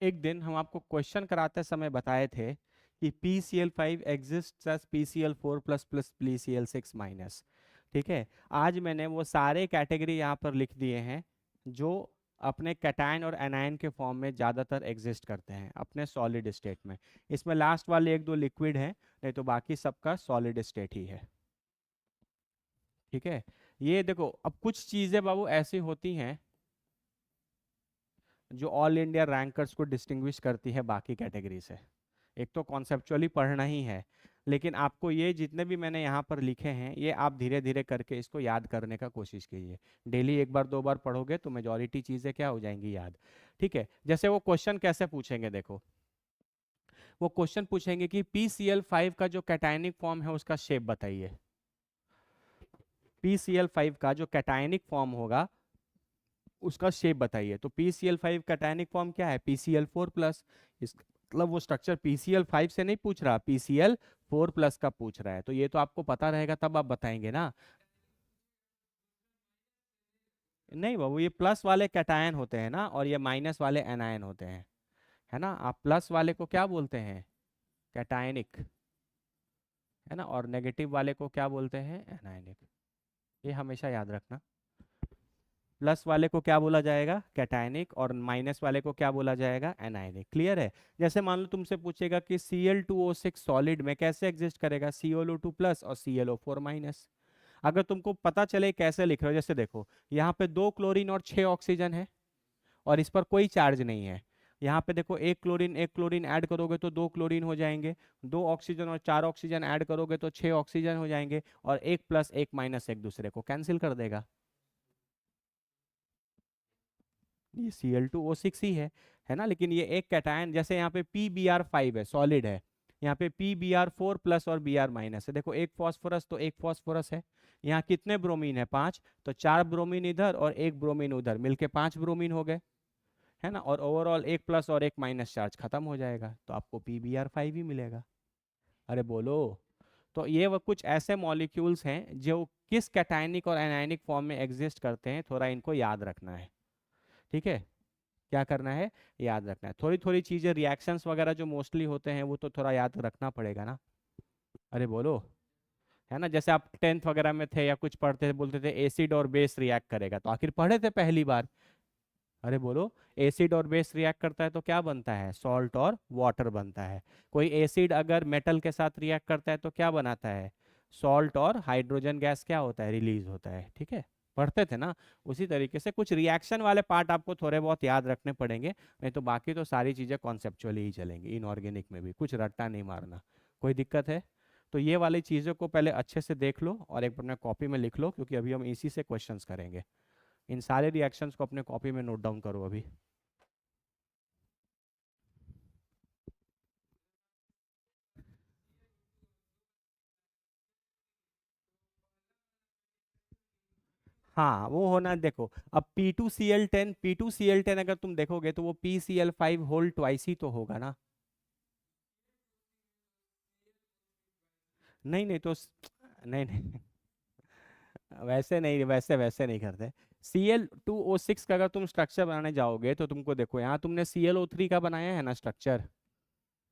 एक दिन हम आपको क्वेश्चन कराते समय बताए थे कि PCl5 exist as PCl4 plus plus PCl6 minus. ठीक है, आज मैंने वो सारे कैटेगरी यहाँ पर लिख दिए हैं जो अपने कैटायन और एनायन के फॉर्म में ज़्यादातर एग्जिस्ट करते हैं अपने सॉलिड स्टेट में। इसमें लास्ट वाले एक दो लिक्विड हैं, नहीं तो बाकी सबका सॉलिड स्टेट ही है। ठीक है, ये देखो, अब कुछ चीज़ें बाबू ऐसी होती हैं जो ऑल इंडिया रैंकर्स को डिस्टिंग्विश करती है बाकी कैटेगरी से। एक तो कॉन्सेप्चुअली पढ़ना ही है, लेकिन आपको ये जितने भी मैंने यहाँ पर लिखे हैं ये आप धीरे धीरे करके इसको याद करने का कोशिश कीजिए। डेली एक बार दो बार पढ़ोगे तो मेजॉरिटी चीज़ें क्या हो जाएंगी, याद। ठीक है, जैसे वो क्वेश्चन कैसे पूछेंगे, देखो वो क्वेश्चन पूछेंगे कि PCl5 का जो कैटायनिक फॉर्म है उसका शेप बताइए। PCl5 का जो कैटायनिक फॉर्म होगा उसका शेप बताइए। तो PCl5 कैटायनिक फॉर्म क्या है, PCl4 प्लस। इस मतलब वो स्ट्रक्चर PCl5 से नहीं पूछ रहा, PCl4 प्लस का पूछ रहा है। तो ये तो आपको पता रहेगा तब आप बताएंगे ना। नहीं बाबू, ये प्लस वाले कैटायन होते हैं ना, और ये माइनस वाले एनायन होते हैं, है ना। आप प्लस वाले को क्या बोलते हैं, कैटायनिक, है ना, और नेगेटिव वाले को क्या बोलते हैं, एनायनिक। ये हमेशा याद रखना। प्लस वाले को क्या बोला जाएगा, कैटायनिक, और माइनस वाले को क्या बोला जाएगा, एनायनिक। क्लियर है। जैसे मान लो तुमसे पूछेगा कि Cl2O6 सॉलिड में कैसे एग्जिस्ट करेगा, ClO2 प्लस और ClO4 माइनस। अगर तुमको पता चले कैसे लिख रहे हो, जैसे देखो यहाँ पे 2 क्लोरीन और 6 ऑक्सीजन है और इस पर कोई चार्ज नहीं है। यहाँ पे देखो एक क्लोरीन ऐड करोगे तो 2 क्लोरीन हो जाएंगे, 2 ऑक्सीजन और 4 ऑक्सीजन ऐड करोगे तो 6 ऑक्सीजन हो जाएंगे, और एक प्लस एक माइनस एक दूसरे को कैंसिल कर देगा। ये Cl2O6 ही है ना। लेकिन ये एक कैटायन, जैसे यहाँ पे PBr5 है, सॉलिड है, यहाँ पे PBr4 प्लस और Br माइनस है। देखो एक फॉस्फोरस तो एक फॉस्फोरस है। यहाँ कितने ब्रोमीन है, 5, तो 4 ब्रोमीन इधर और एक ब्रोमीन उधर, मिलके 5 ब्रोमीन हो गए, है ना। और ओवरऑल एक प्लस और एक माइनस चार्ज खत्म हो जाएगा, तो आपको PBr5 ही मिलेगा। अरे बोलो। तो ये वो कुछ ऐसे मॉलिक्यूल्स हैं जो किस कैटायनिक और एनायनिक फॉर्म में एग्जिस्ट करते हैं, थोड़ा इनको याद रखना है। ठीक है, क्या करना है, याद रखना है। थोड़ी थोड़ी चीजें, रिएक्शंस वगैरह जो मोस्टली होते हैं वो तो थोड़ा याद रखना पड़ेगा ना। अरे बोलो, है ना। जैसे आप टेंथ वगैरह में थे या कुछ पढ़ते थे, बोलते थे एसिड और बेस रिएक्ट करेगा, तो आखिर पढ़े थे पहली बार। अरे बोलो, एसिड और बेस रिएक्ट करता है तो क्या बनता है, सॉल्ट और वाटर बनता है। कोई एसिड अगर मेटल के साथ रिएक्ट करता है तो क्या बनाता है, सॉल्ट और हाइड्रोजन गैस क्या होता है, रिलीज होता है। ठीक है, पढ़ते थे ना। उसी तरीके से कुछ रिएक्शन वाले पार्ट आपको थोड़े बहुत याद रखने पड़ेंगे, नहीं तो बाकी तो सारी चीज़ें कॉन्सेप्चुअली ही चलेंगी। इनऑर्गेनिक में भी कुछ रट्टा नहीं मारना। कोई दिक्कत है तो ये वाली चीज़ों को पहले अच्छे से देख लो और एक बार अपने कॉपी में लिख लो, क्योंकि अभी हम इसी से क्वेश्चंस करेंगे। इन सारे रिएक्शंस को अपने कॉपी में नोट डाउन करो अभी। हाँ वो होना, देखो अब P2Cl10 अगर तुम देखोगे तो वो PCl5 होल ट्वाइस ही तो होगा ना। नहीं नहीं नहीं नहीं वैसे नहीं, वैसे वैसे नहीं करते। Cl2O6 का अगर तुम स्ट्रक्चर बनाने जाओगे तो तुमको देखो यहाँ तुमने ClO3 का बनाया है ना स्ट्रक्चर,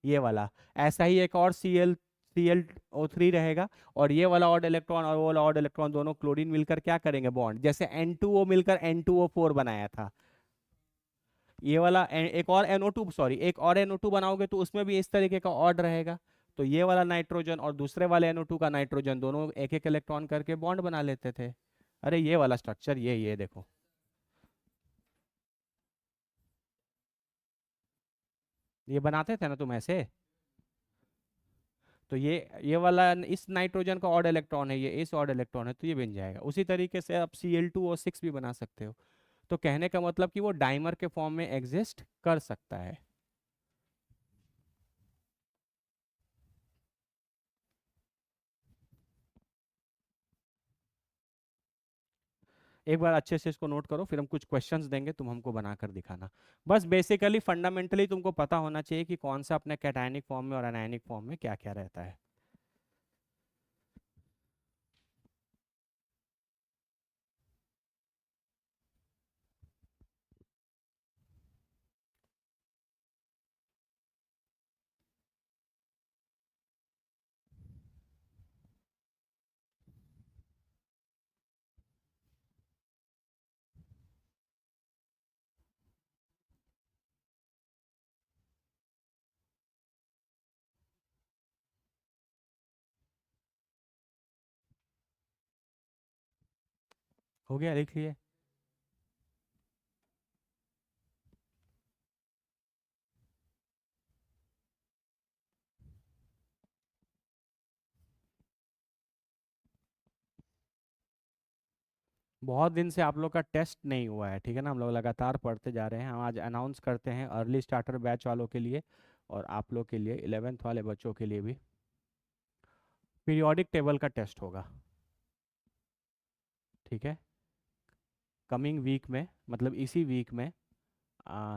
ये वाला। ऐसा ही एक और ClO3 रहेगा, और ये वाला ऑड इलेक्ट्रॉन और वो वाला ऑड इलेक्ट्रॉन दोनों क्लोरीन मिलकर क्या करेंगे, बॉन्ड, जैसे N2O मिलकर N2O4 बनाया था। ये वाला एक और NO2, सॉरी एक और NO2 बनाओगे तो उसमें भी इस तरीके का ऑड रहेगा। तो ये वाला नाइट्रोजन और दूसरे वाले NO2 का नाइट्रोजन दोनों एक एक इलेक्ट्रॉन करके बॉन्ड बना लेते थे। अरे ये वाला स्ट्रक्चर, ये देखो, ये बनाते थे ना तुम ऐसे। तो ये वाला इस नाइट्रोजन का ऑड इलेक्ट्रॉन है, ये इस ऑड इलेक्ट्रॉन है, तो ये बन जाएगा। उसी तरीके से आप Cl2O6 भी बना सकते हो। तो कहने का मतलब कि वो डाइमर के फॉर्म में एग्जिस्ट कर सकता है। एक बार अच्छे से इसको नोट करो, फिर हम कुछ क्वेश्चंस देंगे, तुम हमको बनाकर दिखाना। बस बेसिकली फंडामेंटली तुमको पता होना चाहिए कि कौन सा अपने कैटायनिक फॉर्म में और एनायनिक फॉर्म में क्या क्या रहता है। हो गया, लिख लिए। बहुत दिन से आप लोग का टेस्ट नहीं हुआ है, ठीक है ना, हम लोग लगातार पढ़ते जा रहे हैं। हम आज अनाउंस करते हैं अर्ली स्टार्टर बैच वालों के लिए और आप लोग के लिए 11th वाले बच्चों के लिए भी पीरियोडिक टेबल का टेस्ट होगा, ठीक है। कमिंग वीक में, मतलब इसी वीक में,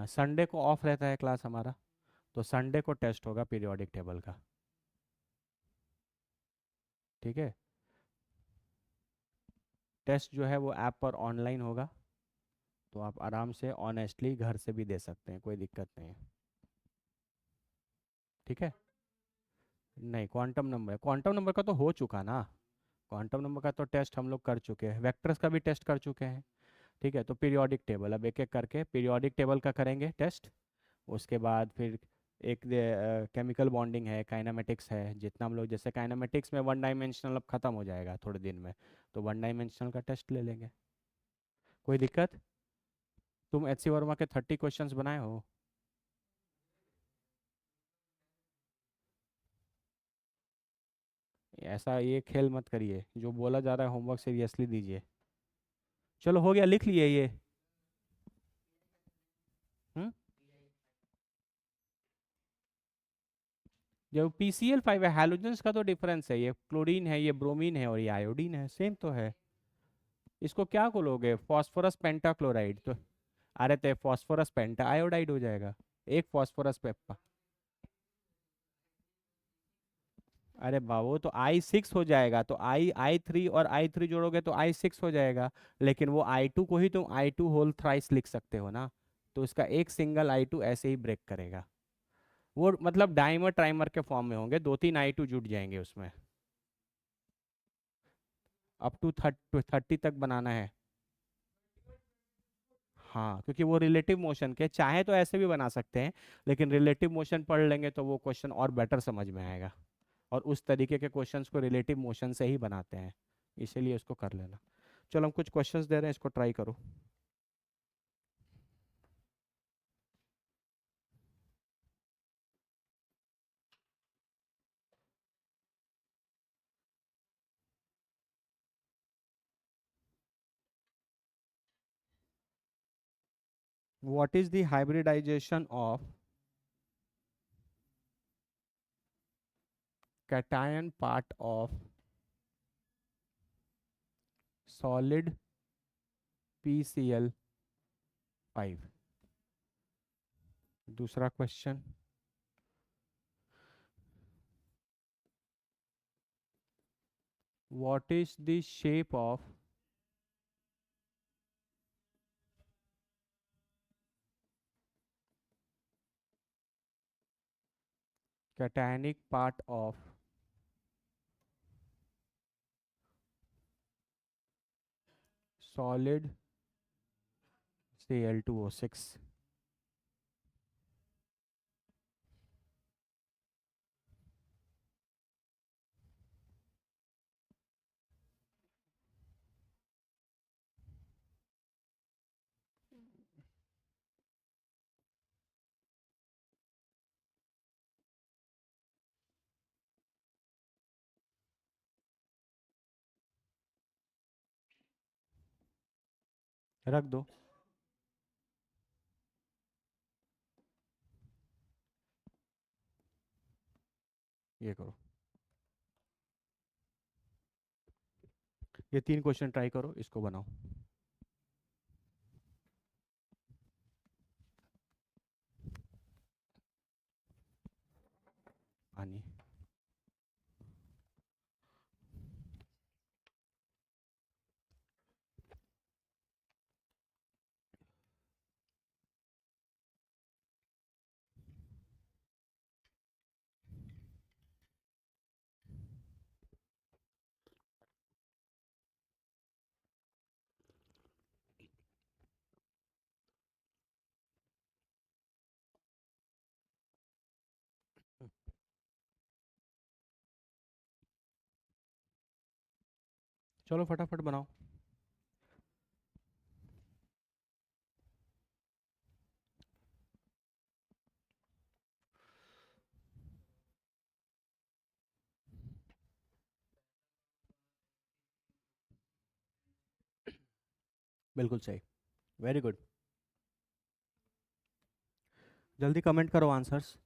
संडे को ऑफ रहता है क्लास हमारा, तो संडे को टेस्ट होगा पीरियोडिक टेबल का, ठीक है। टेस्ट जो है वो ऐप पर ऑनलाइन होगा, तो आप आराम से ऑनेस्टली घर से भी दे सकते हैं, कोई दिक्कत नहीं है, ठीक है। नहीं, क्वांटम नंबर का तो हो चुका ना। क्वांटम नंबर का तो टेस्ट हम लोग कर चुके हैं, वेक्टर्स का भी टेस्ट कर चुके हैं, ठीक है। तो पीरियोडिक टेबल अब एक एक करके पीरियोडिक टेबल का करेंगे टेस्ट। उसके बाद फिर एक केमिकल बॉन्डिंग है, काइनामेटिक्स है, जितना हम लोग, जैसे काइनामेटिक्स में वन डायमेंशनल अब ख़त्म हो जाएगा थोड़े दिन में, तो वन डायमेंशनल का टेस्ट ले लेंगे, कोई दिक्कत। तुम एच सी वर्मा के 30 क्वेश्चंस बनाए हो? ऐसा ये खेल मत करिए, जो बोला जा रहा है होमवर्क सीरियसली दीजिए। चलो हो गया, लिख लिए ये। हम्म। जो PCl5 है, हैलोजेंस का तो डिफरेंस है, ये क्लोरीन है, ये ब्रोमीन है और ये आयोडीन है, सेम तो है। इसको क्या बोलोगे, फॉस्फोरस पेंटाक्लोराइड तो? अरे तो फॉस्फोरस पेंटा आयोडाइड हो जाएगा, एक फॉस्फोरस पेप्पा। अरे बाबू तो I6 हो जाएगा, तो I3 और I3 जोड़ोगे तो I6 हो जाएगा। लेकिन वो I2 को ही तुम I2 होल थ्राइस लिख सकते हो ना, तो इसका एक सिंगल I2 ऐसे ही ब्रेक करेगा। वो मतलब डाइमर ट्राइमर के फॉर्म में होंगे, दो तीन I2 जुड़ जाएंगे उसमें। अप टू 30 तक बनाना है। हाँ, क्योंकि वो रिलेटिव मोशन के, चाहे तो ऐसे भी बना सकते हैं, लेकिन रिलेटिव मोशन पढ़ लेंगे तो वो क्वेश्चन और बेटर समझ में आएगा। और उस तरीके के क्वेश्चंस को रिलेटिव मोशन से ही बनाते हैं, इसीलिए उसको कर लेना। चलो हम कुछ क्वेश्चंस दे रहे हैं, इसको ट्राई करो। What is the hybridization of cation part of solid PCl5? दूसरा question, what is the shape of cationic part of solid Cl2O6? रख दो, ये करो, ये 3 क्वेश्चन ट्राई करो, इसको बनाओ। पानी। चलो फटाफट बनाओ। बिल्कुल सही, वेरी गुड। जल्दी कमेंट करो आंसर्स।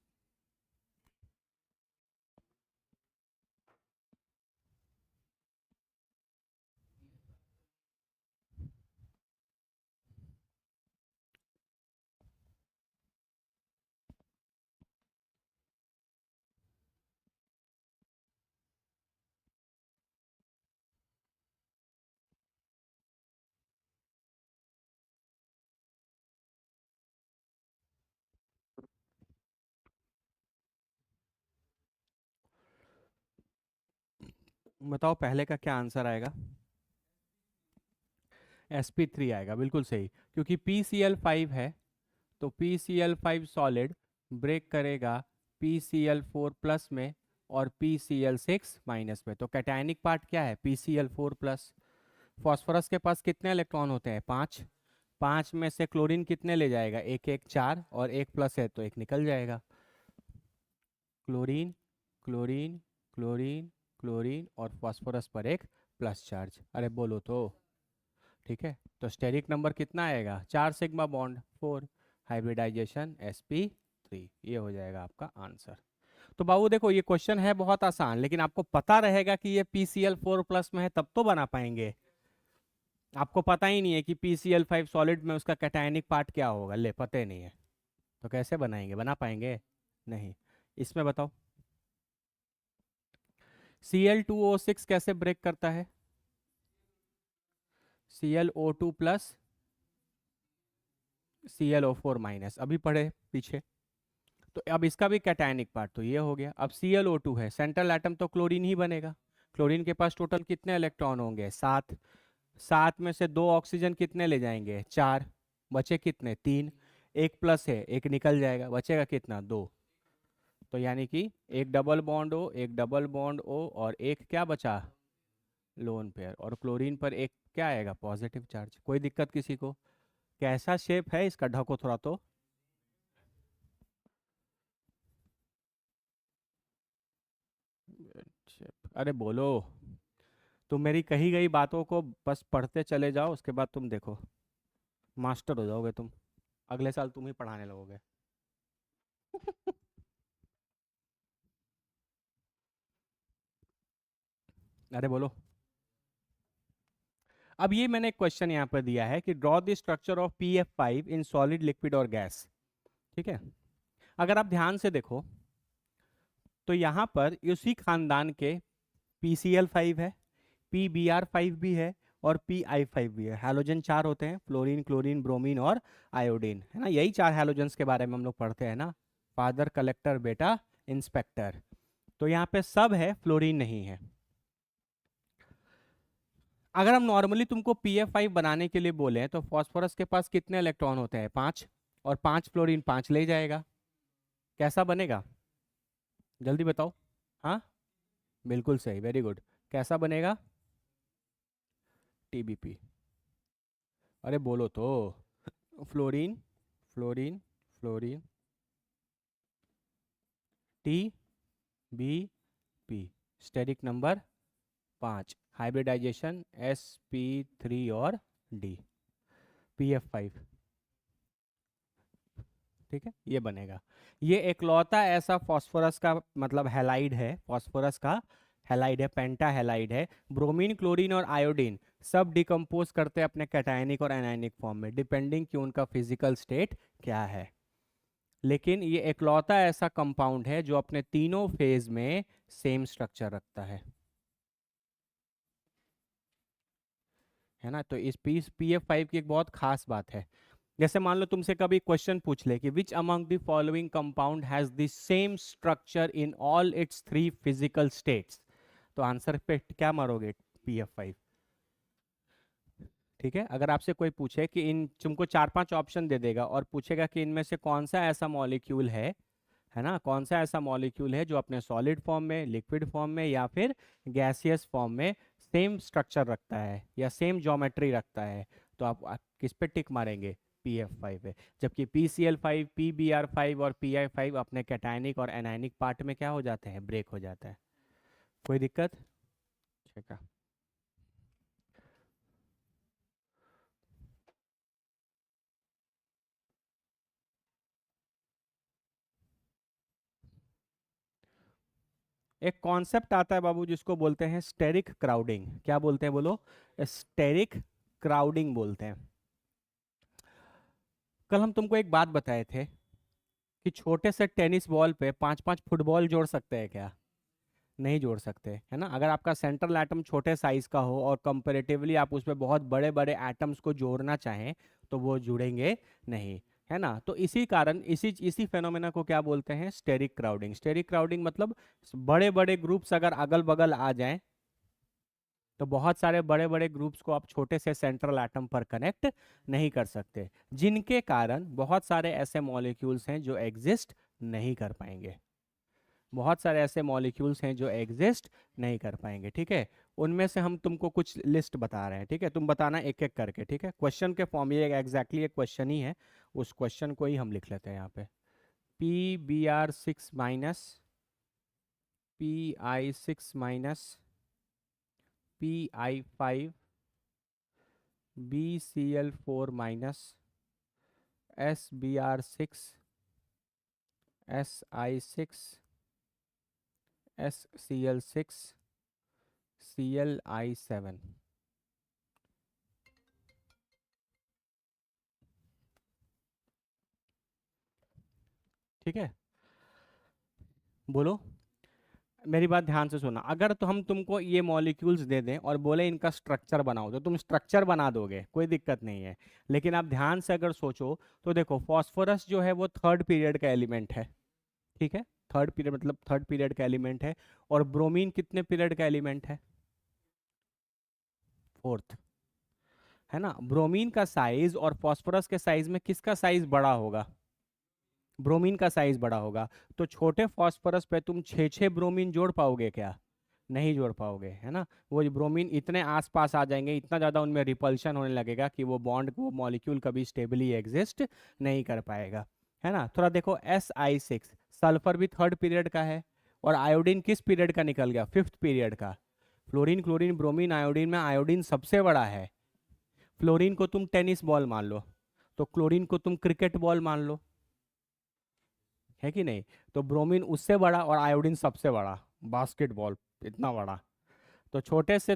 बताओ पहले का क्या आंसर आएगा। sp3 आएगा, बिल्कुल सही, क्योंकि PCl5 है, तो PCl5 सॉलिड ब्रेक करेगा PCl4 प्लस में और PCl6 माइनस में, तो कैटायनिक पार्ट क्या है, PCl4 प्लस। फॉस्फोरस के पास कितने इलेक्ट्रॉन होते हैं, 5। 5 में से क्लोरीन कितने ले जाएगा, एक एक 4, और एक प्लस है तो एक निकल जाएगा। क्लोरीन, क्लोरीन, क्लोरीन, क्लोरीन, और फॉस्फोरस पर एक प्लस चार्ज, अरे बोलो तो। ठीक है, तो स्टेरिक नंबर कितना आएगा, 4 सिग्मा बॉन्ड 4, हाइब्रिडाइजेशन sp3, ये हो जाएगा आपका आंसर। तो बाबू देखो, ये क्वेश्चन है बहुत आसान, लेकिन आपको पता रहेगा कि ये PCl4 प्लस में है तब तो बना पाएंगे। आपको पता ही नहीं है कि PCl5 सॉलिड में उसका कैटायनिक पार्ट क्या होगा, ले पता ही नहीं है, तो कैसे बनाएंगे, बना पाएंगे नहीं। इसमें बताओ, Cl2O6 कैसे ब्रेक करता है, ClO2 प्लस ClO4 माइनस, अभी पढ़े पीछे। तो अब इसका भी कैटायनिक पार्ट तो ये हो गया। अब ClO2 है, सेंट्रल एटम तो क्लोरीन ही बनेगा। क्लोरीन के पास टोटल कितने इलेक्ट्रॉन होंगे, 7। 7 में से 2 ऑक्सीजन कितने ले जाएंगे, 4। बचे कितने, 3। एक प्लस है, एक निकल जाएगा, बचेगा कितना, 2। तो यानी कि एक डबल बॉन्ड ओ, एक डबल बॉन्ड ओ, और एक क्या बचा, लोन पेयर, और क्लोरीन पर एक क्या आएगा, पॉजिटिव चार्ज। कोई दिक्कत किसी को, कैसा शेप है इसका, ढको थोड़ा तो। अरे बोलो, तुम मेरी कही गई बातों को बस पढ़ते चले जाओ, उसके बाद तुम देखो, मास्टर हो जाओगे तुम, अगले साल तुम ही पढ़ाने लगोगे। अरे बोलो। अब ये मैंने एक क्वेश्चन यहाँ पर दिया है कि draw the structure of PF5 in solid, liquid और गैस। ठीक है, अगर आप ध्यान से देखो तो यहाँ पर उसी खानदान के PCl5 है, PBr5 भी है, और PI5 भी है। हैलोजन 4 होते हैं, फ्लोरीन, क्लोरीन, ब्रोमीन और आयोडीन, है ना, यही 4 हैलोजन्स के बारे में हम लोग पढ़ते हैं ना, फादर कलेक्टर बेटा इंस्पेक्टर। तो यहाँ पे सब है, फ्लोरीन नहीं है। अगर हम नॉर्मली तुमको PF5 बनाने के लिए बोले तो फॉस्फोरस के पास कितने इलेक्ट्रॉन होते हैं, 5, और 5 फ्लोरीन 5 ले जाएगा, कैसा बनेगा, जल्दी बताओ। हाँ, बिल्कुल सही, वेरी गुड। कैसा बनेगा, TBP। अरे बोलो तो, fluorine, fluorine, fluorine, TBP, steric number 5, hybridization sp3 और D, PF5। ठीक है, ये बनेगा। ये एकलौता ऐसा फास्फोरस का मतलब हैलाइड है, फास्फोरस का हैलाइड है, पेंटा हैलाइड है। ब्रोमीन, क्लोरीन और आयोडीन सब डिकम्पोज करते हैं अपने कैटायनिक और एनायनिक फॉर्म में, डिपेंडिंग कि उनका फिजिकल स्टेट क्या है। लेकिन ये एकलौता ऐसा कंपाउंड है जो अपने तीनों फेज में सेम स्ट्रक्चर रखता है ना। तो इस PF5 की एक बहुत खास बात है। जैसे मान लो तुमसे कभी क्वेश्चन पूछ ले कि which among the following compound has the same structure in all it's 3 physical states, तो आंसर पे क्या मारोगे, PF5। ठीक है, अगर आपसे कोई पूछे कि इन, तुमको 4-5 ऑप्शन दे देगा और पूछेगा कि इनमें से कौन सा ऐसा मॉलिक्यूल है ना, कौन सा ऐसा मॉलिक्यूल है जो अपने सॉलिड फॉर्म में, लिक्विड फॉर्म में या फिर गैसियस फॉर्म में सेम स्ट्रक्चर रखता है या सेम ज्योमेट्री रखता है, तो आप किस पे टिक मारेंगे, PF5 पे। जबकि PCl5, PBr5 और PI5 अपने कैटायनिक और एनायनिक पार्ट में क्या हो जाते हैं, ब्रेक हो जाता है। कोई दिक्कत, ठीक है। एक कॉन्सेप्ट आता है बाबू जिसको बोलते हैं स्टेरिक क्राउडिंग। क्या बोलते हैं बोलो? स्टेरिक क्राउडिंग बोलते हैं। कल हम तुमको एक बात बताए थे कि छोटे से टेनिस बॉल पे 5-5 फुटबॉल जोड़ सकते हैं क्या? नहीं जोड़ सकते, है ना। अगर आपका सेंट्रल एटम छोटे साइज का हो और कंपैरेटिवली आप उसमें बहुत बड़े बड़े एटम्स को जोड़ना चाहें तो वो जुड़ेंगे नहीं, है ना। तो इसी कारण इसी फेनोमेना को क्या बोलते हैं? Steric crowding. स्टेरिक क्राउडिंग मतलब बड़े बड़े ग्रुप्स अगर अगल बगल आ जाएं तो बहुत सारे बड़े बड़े ग्रुप्स को आप छोटे से सेंट्रल एटम पर कनेक्ट नहीं कर सकते, जिनके कारण बहुत सारे ऐसे मॉलिक्यूल्स हैं जो एग्जिस्ट नहीं कर पाएंगे। बहुत सारे ऐसे मॉलिक्यूल्स हैं जो एग्जिस्ट नहीं कर पाएंगे, ठीक है। उनमें से हम तुमको कुछ लिस्ट बता रहे हैं, ठीक है। तुम बताना एक एक करके, ठीक है। क्वेश्चन के फॉर्म, ये एग्जैक्टली एक क्वेश्चन ही है, उस क्वेश्चन को ही हम लिख लेते हैं यहाँ पे। PBr6 PI6 PI5 BCl4 SBr6 Si6 SCl6 ClI7। ठीक है, बोलो। मेरी बात ध्यान से सुना। अगर तो हम तुमको ये मॉलिक्यूल्स दे दें और बोले इनका स्ट्रक्चर बनाओ तो तुम स्ट्रक्चर बना दोगे, कोई दिक्कत नहीं है। लेकिन आप ध्यान से अगर सोचो तो देखो, फॉस्फोरस जो है वो थर्ड पीरियड का एलिमेंट है, ठीक है। थर्ड पीरियड मतलब थर्ड पीरियड का एलिमेंट है। और ब्रोमीन कितने पीरियड का एलिमेंट है? फोर्थ, है ना। ब्रोमीन का साइज और फॉस्फोरस के साइज में किसका साइज बड़ा होगा? ब्रोमीन का साइज बड़ा होगा। तो छोटे फॉस्फोरस पे तुम 6-6 ब्रोमीन जोड़ पाओगे क्या? नहीं जोड़ पाओगे, है ना। वो ब्रोमीन इतने आसपास आ जाएंगे, इतना ज़्यादा उनमें रिपल्शन होने लगेगा कि वो बॉन्ड, वो मॉलिक्यूल कभी स्टेबली एग्जिस्ट नहीं कर पाएगा, है ना। थोड़ा देखो, Si6 सल्फर भी थर्ड पीरियड का है। और आयोडीन किस पीरियड का निकल गया? फिफ्थ पीरियड का। फ्लोरीन, क्लोरीन, ब्रोमीन, आयोडीन में आयोडीन सबसे बड़ा है। फ्लोरीन को तुम टेनिस बॉल मान लो, तो क्लोरीन को तुम क्रिकेट बॉल मान लो, है कि नहीं। तो ब्रोमीन उससे बड़ा और आयोडीन सबसे बड़ा, बास्केटबॉल इतना बड़ा। तो छोटे से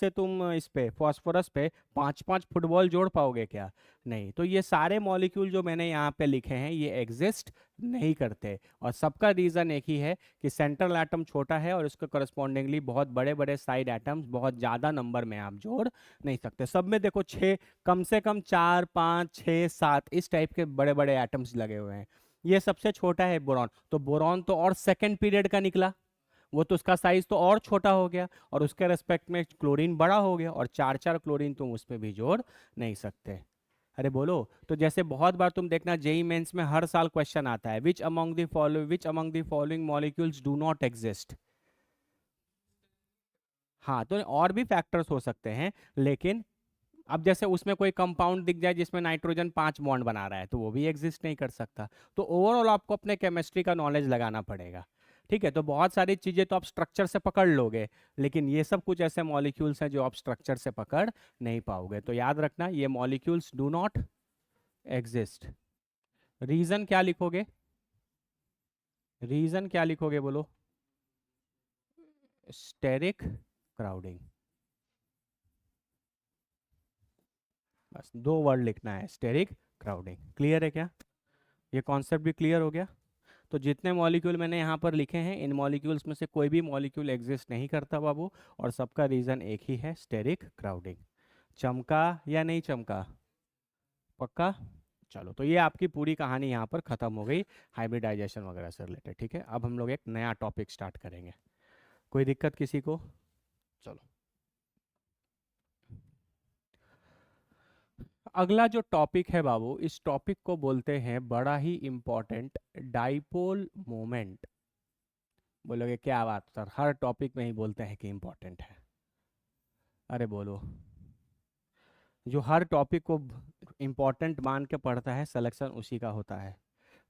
तुम इस पे फॉस्फोरस पे 5-5 फुटबॉल जोड़ पाओगे क्या? नहीं। तो ये सारे मॉलिक्यूल जो मैंने यहाँ पे लिखे हैं ये एग्जिस्ट नहीं करते, और सबका रीज़न एक ही है कि सेंट्रल एटम छोटा है और इसके करस्पॉन्डिंगली बहुत बड़े बड़े साइड एटम्स बहुत ज़्यादा नंबर में आप जोड़ नहीं सकते। सब में देखो छः, कम से कम 4, 5, 6, 7 इस टाइप के बड़े बड़े एटम्स लगे हुए हैं। ये सबसे छोटा है बोरॉन, तो बोरॉन तो और सेकेंड पीरियड का निकला, वो तो उसका साइज तो और छोटा हो गया। और उसके रेस्पेक्ट में क्लोरीन बड़ा हो गया, और 4-4 क्लोरीन तुम उस पर भी जोड़ नहीं सकते। अरे बोलो। तो जैसे बहुत बार तुम देखना जेई मेंस में हर साल क्वेश्चन आता है, which among the following molecules do not exist. हाँ, तो और भी फैक्टर्स हो सकते हैं, लेकिन अब जैसे उसमें कोई कंपाउंड दिख जाए जिसमें नाइट्रोजन 5 बॉन्ड बना रहा है तो वो भी एग्जिस्ट नहीं कर सकता। तो ओवरऑल आपको अपने केमिस्ट्री का नॉलेज लगाना पड़ेगा, ठीक है। तो बहुत सारी चीज़ें तो आप स्ट्रक्चर से पकड़ लोगे, लेकिन ये सब कुछ ऐसे मॉलिक्यूल्स हैं जो आप स्ट्रक्चर से पकड़ नहीं पाओगे। तो याद रखना, ये molecules do not exist. Reason क्या लिखोगे? रीजन क्या लिखोगे बोलो? Steric crowding. बस 2 वर्ड लिखना है, स्टेरिक क्राउडिंग। क्लियर है क्या? ये कॉन्सेप्ट भी क्लियर हो गया। तो जितने मॉलिक्यूल मैंने यहाँ पर लिखे हैं, इन मॉलिक्यूल्स में से कोई भी मॉलिक्यूल एग्जिस्ट नहीं करता बाबू, और सबका रीज़न एक ही है, स्टेरिक क्राउडिंग। चमका या नहीं चमका? पक्का? चलो, तो ये आपकी पूरी कहानी यहाँ पर ख़त्म हो गई हाइब्रिडाइजेशन वगैरह से रिलेटेड, ठीक है। अब हम लोग एक नया टॉपिक स्टार्ट करेंगे। कोई दिक्कत किसी को? चलो, अगला जो टॉपिक है बाबू, इस टॉपिक को बोलते हैं बड़ा ही इम्पोर्टेंट, डाइपोल मोमेंट। बोलोगे क्या बात सर, हर टॉपिक में ही बोलते हैं कि इम्पोर्टेंट है। अरे बोलो, जो हर टॉपिक को इम्पोर्टेंट मान के पढ़ता है सिलेक्शन उसी का होता है।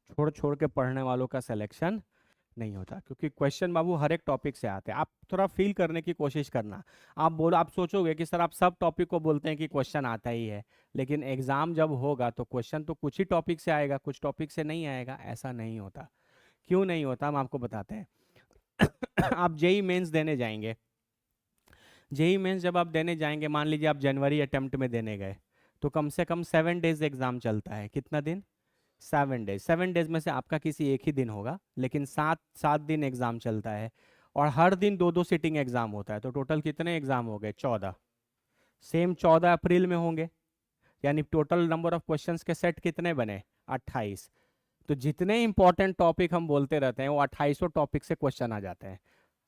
छोड़ छोड़ के पढ़ने वालों का सिलेक्शन नहीं होता, क्योंकि क्वेश्चन बाबू हर एक टॉपिक से आते हैं। आप थोड़ा फील करने की कोशिश करना। आप सोचोगे कि सर आप सब टॉपिक को बोलते हैं कि क्वेश्चन आता ही है, लेकिन एग्जाम जब होगा तो क्वेश्चन तो कुछ ही टॉपिक से आएगा, कुछ टॉपिक से नहीं आएगा। ऐसा नहीं होता। क्यों नहीं होता, हम आपको बताते हैं। आप जेई मेंस देने जाएंगे, जेई मेंस जब आप देने जाएंगे, मान लीजिए आप जनवरी अटेम्प्ट में देने गए, तो कम से कम 7 डेज एग्जाम चलता है। कितना दिन? 7 डेज। 7 डेज में से आपका किसी एक ही दिन होगा, लेकिन 7 7 दिन एग्जाम चलता है, और हर दिन 2 2 सिटिंग एग्जाम होता है। तो टोटल कितने एग्जाम हो गए? 14। सेम 14 अप्रैल में होंगे, यानी टोटल नंबर ऑफ क्वेश्चंस के सेट कितने बने? 28। तो जितने इंपॉर्टेंट टॉपिक हम बोलते रहते हैं वो 2800 टॉपिक से क्वेश्चन आ जाते हैं।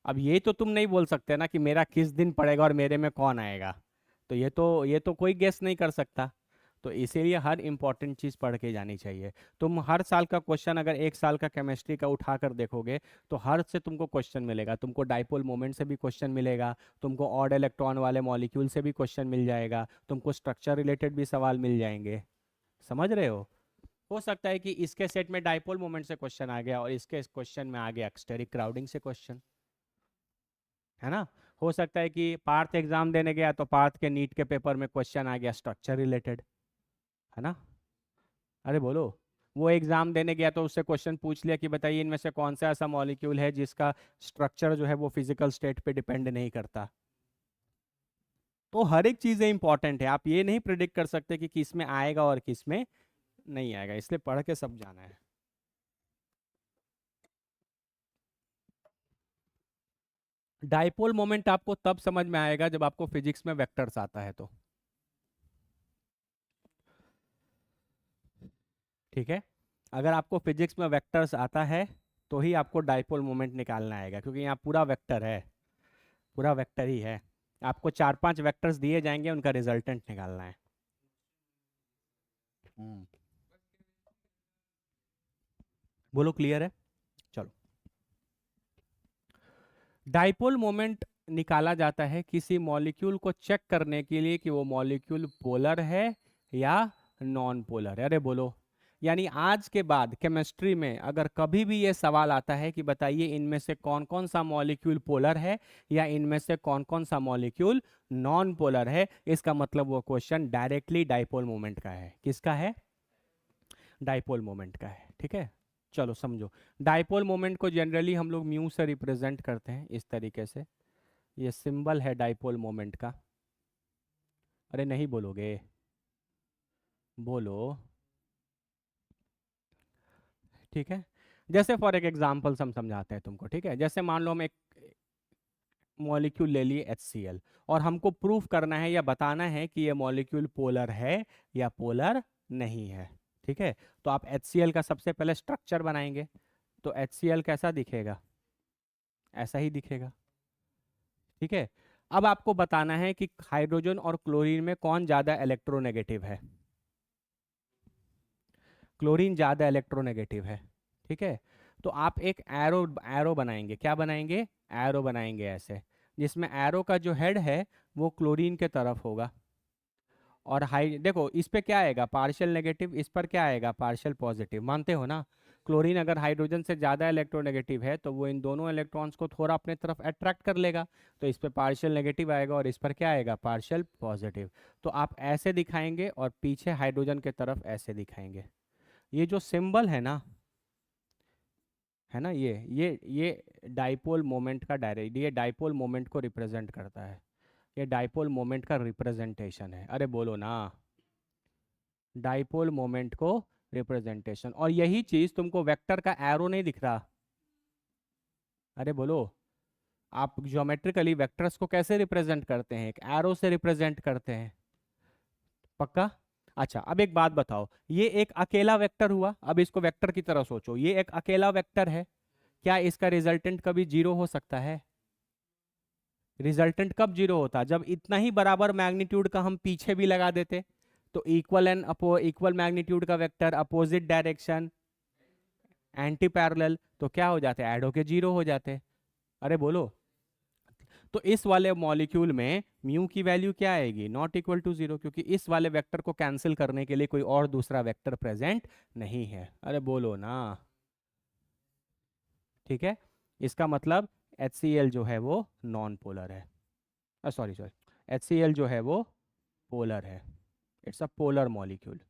अब ये तो तुम नहीं बोल सकते ना कि मेरा किस दिन पड़ेगा और मेरे में कौन आएगा, तो ये तो कोई गेस नहीं कर सकता। तो इसीलिए हर इंपॉर्टेंट चीज़ पढ़ के जानी चाहिए। तुम हर साल का क्वेश्चन अगर एक साल का केमिस्ट्री का उठा कर देखोगे, तो हर से तुमको क्वेश्चन मिलेगा। तुमको डाइपोल मोमेंट से भी क्वेश्चन मिलेगा, तुमको ऑड इलेक्ट्रॉन वाले मॉलिक्यूल से भी क्वेश्चन मिल जाएगा, तुमको स्ट्रक्चर रिलेटेड भी सवाल मिल जाएंगे। समझ रहे हो सकता है कि इसके सेट में डाइपोल मोमेंट से क्वेश्चन आ गया और इसके क्वेश्चन में आ गया एक्स्टेरिक क्राउडिंग से क्वेश्चन, है ना। हो सकता है कि पार्थ एग्जाम देने गया तो पार्थ के नीट के पेपर में क्वेश्चन आ गया स्ट्रक्चर रिलेटेड, है ना। अरे बोलो, वो एग्जाम देने गया तो उससे क्वेश्चन पूछ लिया कि बताइए इनमें से कौन सा ऐसा मॉलिक्यूल है जिसका स्ट्रक्चर जो है वो फिजिकल स्टेट पे डिपेंड नहीं करता। तो हर एक चीज़ें इंपॉर्टेंट है, आप ये नहीं प्रिडिक्ट कर सकते कि किस में आएगा और किस में नहीं आएगा, इसलिए पढ़ के सब जाना है। डाइपोल मोमेंट आपको तब समझ में आएगा जब आपको फिजिक्स में वेक्टर्स आता है तो, ठीक है। अगर आपको फिजिक्स में वेक्टर्स आता है तो ही आपको डाइपोल मोमेंट निकालना आएगा, क्योंकि यहाँ पूरा वेक्टर है, पूरा वेक्टर ही है। आपको 4 5 वेक्टर्स दिए जाएंगे, उनका रिजल्टेंट निकालना है। हम्म, बोलो क्लियर है? चलो, डाइपोल मोमेंट निकाला जाता है किसी मॉलिक्यूल को चेक करने के लिए कि वो मॉलिक्यूल पोलर है या नॉन पोलर है। अरे बोलो, यानी आज के बाद केमिस्ट्री में अगर कभी भी ये सवाल आता है कि बताइए इनमें से कौन कौन सा मॉलिक्यूल पोलर है या इनमें से कौन कौन सा मॉलिक्यूल नॉन पोलर है, इसका मतलब वो क्वेश्चन डायरेक्टली डाइपोल मोमेंट का है। किसका है? डाइपोल मोमेंट का है, ठीक है। चलो समझो, डाइपोल मोमेंट को जनरली हम लोग म्यू से रिप्रेजेंट करते हैं इस तरीके से। ये सिंबल है डाइपोल मोमेंट का। अरे नहीं बोलोगे? बोलो। ठीक है, जैसे फॉर एक एग्जांपल हम समझाते हैं तुमको, ठीक है। जैसे मान लो हम एक मॉलिक्यूल ले लिए HCl, और हमको प्रूफ करना है या बताना है कि ये मॉलिक्यूल पोलर है या पोलर नहीं है, ठीक है। तो आप HCl का सबसे पहले स्ट्रक्चर बनाएंगे, तो HCl कैसा दिखेगा? ऐसा ही दिखेगा, ठीक है। अब आपको बताना है कि हाइड्रोजन और क्लोरीन में कौन ज्यादा इलेक्ट्रोनेगेटिव है। क्लोरीन ज्यादा इलेक्ट्रोनेगेटिव है, ठीक है। तो आप एक एरो एरो बनाएंगे। क्या बनाएंगे? एरो बनाएंगे ऐसे, जिसमें एरो का जो हेड है वो क्लोरीन के तरफ होगा, और हाई देखो इस पे क्या आएगा? Partial negative. इस पर क्या आएगा? Partial positive. मानते हो ना? क्लोरीन अगर हाइड्रोजन से ज़्यादा इलेक्ट्रोनेगेटिव है तो वो इन दोनों इलेक्ट्रॉन्स को थोड़ा अपने तरफ अट्रैक्ट कर लेगा, तो इस पे पार्शियल नेगेटिव आएगा और इस पर क्या आएगा? Partial positive. तो आप ऐसे दिखाएंगे और पीछे हाइड्रोजन के तरफ ऐसे दिखाएंगे। ये जो सिंबल है ना, है ना, ये डाइपोल मोमेंट का डायरेक्ट, ये डाइपोल मोमेंट को रिप्रेजेंट करता है। ये डाइपोल मोमेंट का रिप्रेजेंटेशन है। अरे बोलो ना, डाइपोल मोमेंट को रिप्रेजेंटेशन। और यही चीज तुमको वेक्टर का एरो नहीं दिख रहा? अरे बोलो, आप ज्योमेट्रिकली वेक्टर्स को कैसे रिप्रेजेंट करते हैं? एक एरो से रिप्रेजेंट करते हैं, पक्का? अच्छा, अब एक बात बताओ, ये एक अकेला वेक्टर हुआ। अब इसको वेक्टर की तरह सोचो, ये एक अकेला वेक्टर है, क्या इसका रिजल्टेंट कभी जीरो हो सकता है? रिजल्टेंट कब जीरो होता? जब इतना ही बराबर मैग्नीट्यूड का हम पीछे भी लगा देते, तो इक्वल एंड इक्वल मैग्नीट्यूड का vector, opposite direction, anti parallel, तो क्या हो जाते? ऐड होके जीरो हो जाते। अरे बोलो, तो इस वाले मॉलिक्यूल में म्यू की वैल्यू क्या आएगी? नॉट इक्वल टू जीरो, क्योंकि इस वाले वेक्टर को कैंसिल करने के लिए कोई और दूसरा वेक्टर प्रेजेंट नहीं है। अरे बोलो ना, ठीक है। इसका मतलब HCl जो है वो नॉन पोलर है। सॉरी सॉरी, HCl जो है वो पोलर है। It's a polar molecule.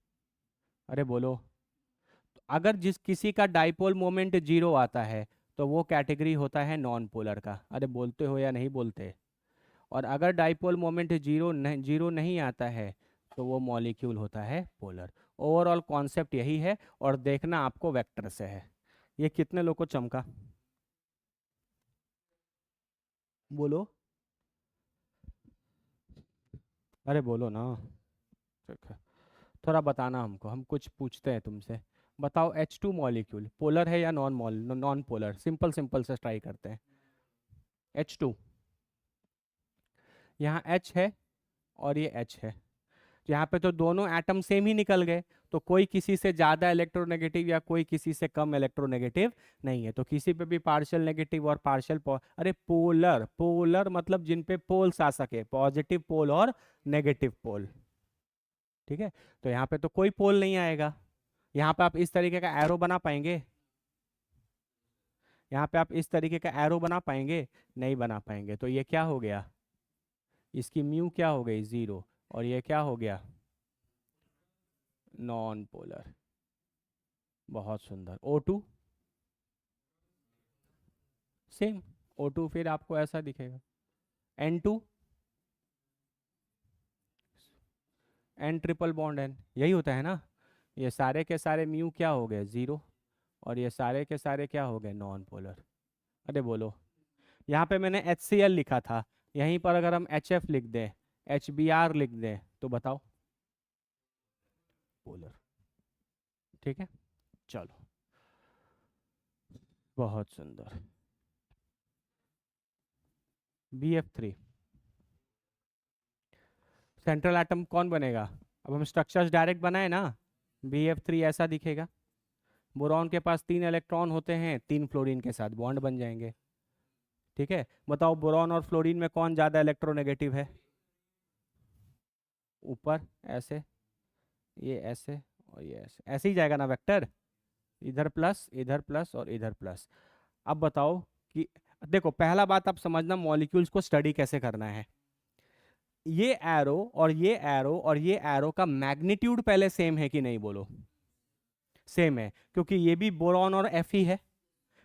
अरे बोलो, तो अगर जिस किसी का डाइपोल मोमेंट जीरो आता है, तो वो कैटेगरी होता है नॉन पोलर का। अरे बोलते हो या नहीं बोलते? और अगर डाइपोल मोमेंट जीरो नहीं आता है तो वो मॉलिक्यूल होता है पोलर। ओवरऑल कॉन्सेप्ट यही है, और देखना आपको वेक्टर से है। ये कितने लोग को चमका? बोलो, अरे बोलो ना। ठीक है, थोड़ा बताना हमको, हम कुछ पूछते हैं तुमसे। बताओ H2 मॉलिक्यूल पोलर है या नॉन पोलर? सिंपल सिंपल से ट्राई करते हैं। H2, यहाँ H है और ये H है, यहाँ पे तो दोनों एटम सेम ही निकल गए, तो कोई किसी से ज़्यादा इलेक्ट्रोनेगेटिव या कोई किसी से कम इलेक्ट्रोनेगेटिव नहीं है, तो किसी पे भी पार्शियल नेगेटिव और अरे पोलर, पोलर मतलब जिन पे पोल्स आ सके, पॉजिटिव पोल और नेगेटिव पोल। ठीक है, तो यहाँ पे तो कोई पोल नहीं आएगा। यहाँ पे आप इस तरीके का एरो बना पाएंगे? यहाँ पे आप इस तरीके का एरो बना पाएंगे? नहीं बना पाएंगे। तो ये क्या हो गया, इसकी म्यू क्या हो गई, 0, और ये क्या हो गया, नॉन पोलर। बहुत सुंदर। O2 सेम, O2 फिर आपको ऐसा दिखेगा। N2, N triple bond N, यही होता है ना। ये सारे के सारे म्यू क्या हो गए, 0, और ये सारे के सारे क्या हो गए, नॉन पोलर। अरे बोलो, यहाँ पे मैंने HCl लिखा था, यहीं पर अगर हम HF लिख दें, HBr लिख दें, तो बताओ, पोलर। ठीक है, चलो, बहुत सुंदर। BF3 सेंट्रल एटम कौन बनेगा? अब हम स्ट्रक्चर्स डायरेक्ट बनाए ना, BF3 ऐसा दिखेगा। बोरॉन के पास 3 इलेक्ट्रॉन होते हैं, 3 फ्लोरीन के साथ बॉन्ड बन जाएंगे। ठीक है, बताओ बोरॉन और फ्लोरीन में कौन ज़्यादा इलेक्ट्रोनेगेटिव है? ऊपर ऐसे, ये ऐसे, और ये ऐसे, ऐसे ही जाएगा ना वेक्टर, इधर प्लस और इधर प्लस। अब बताओ कि, देखो पहला बात आप समझना मॉलिक्यूल्स को स्टडी कैसे करना है। ये एरो और ये एरो और ये एरो का मैग्नीट्यूड पहले सेम है कि नहीं, बोलो। सेम है, क्योंकि ये भी बोरॉन और एफ ही है,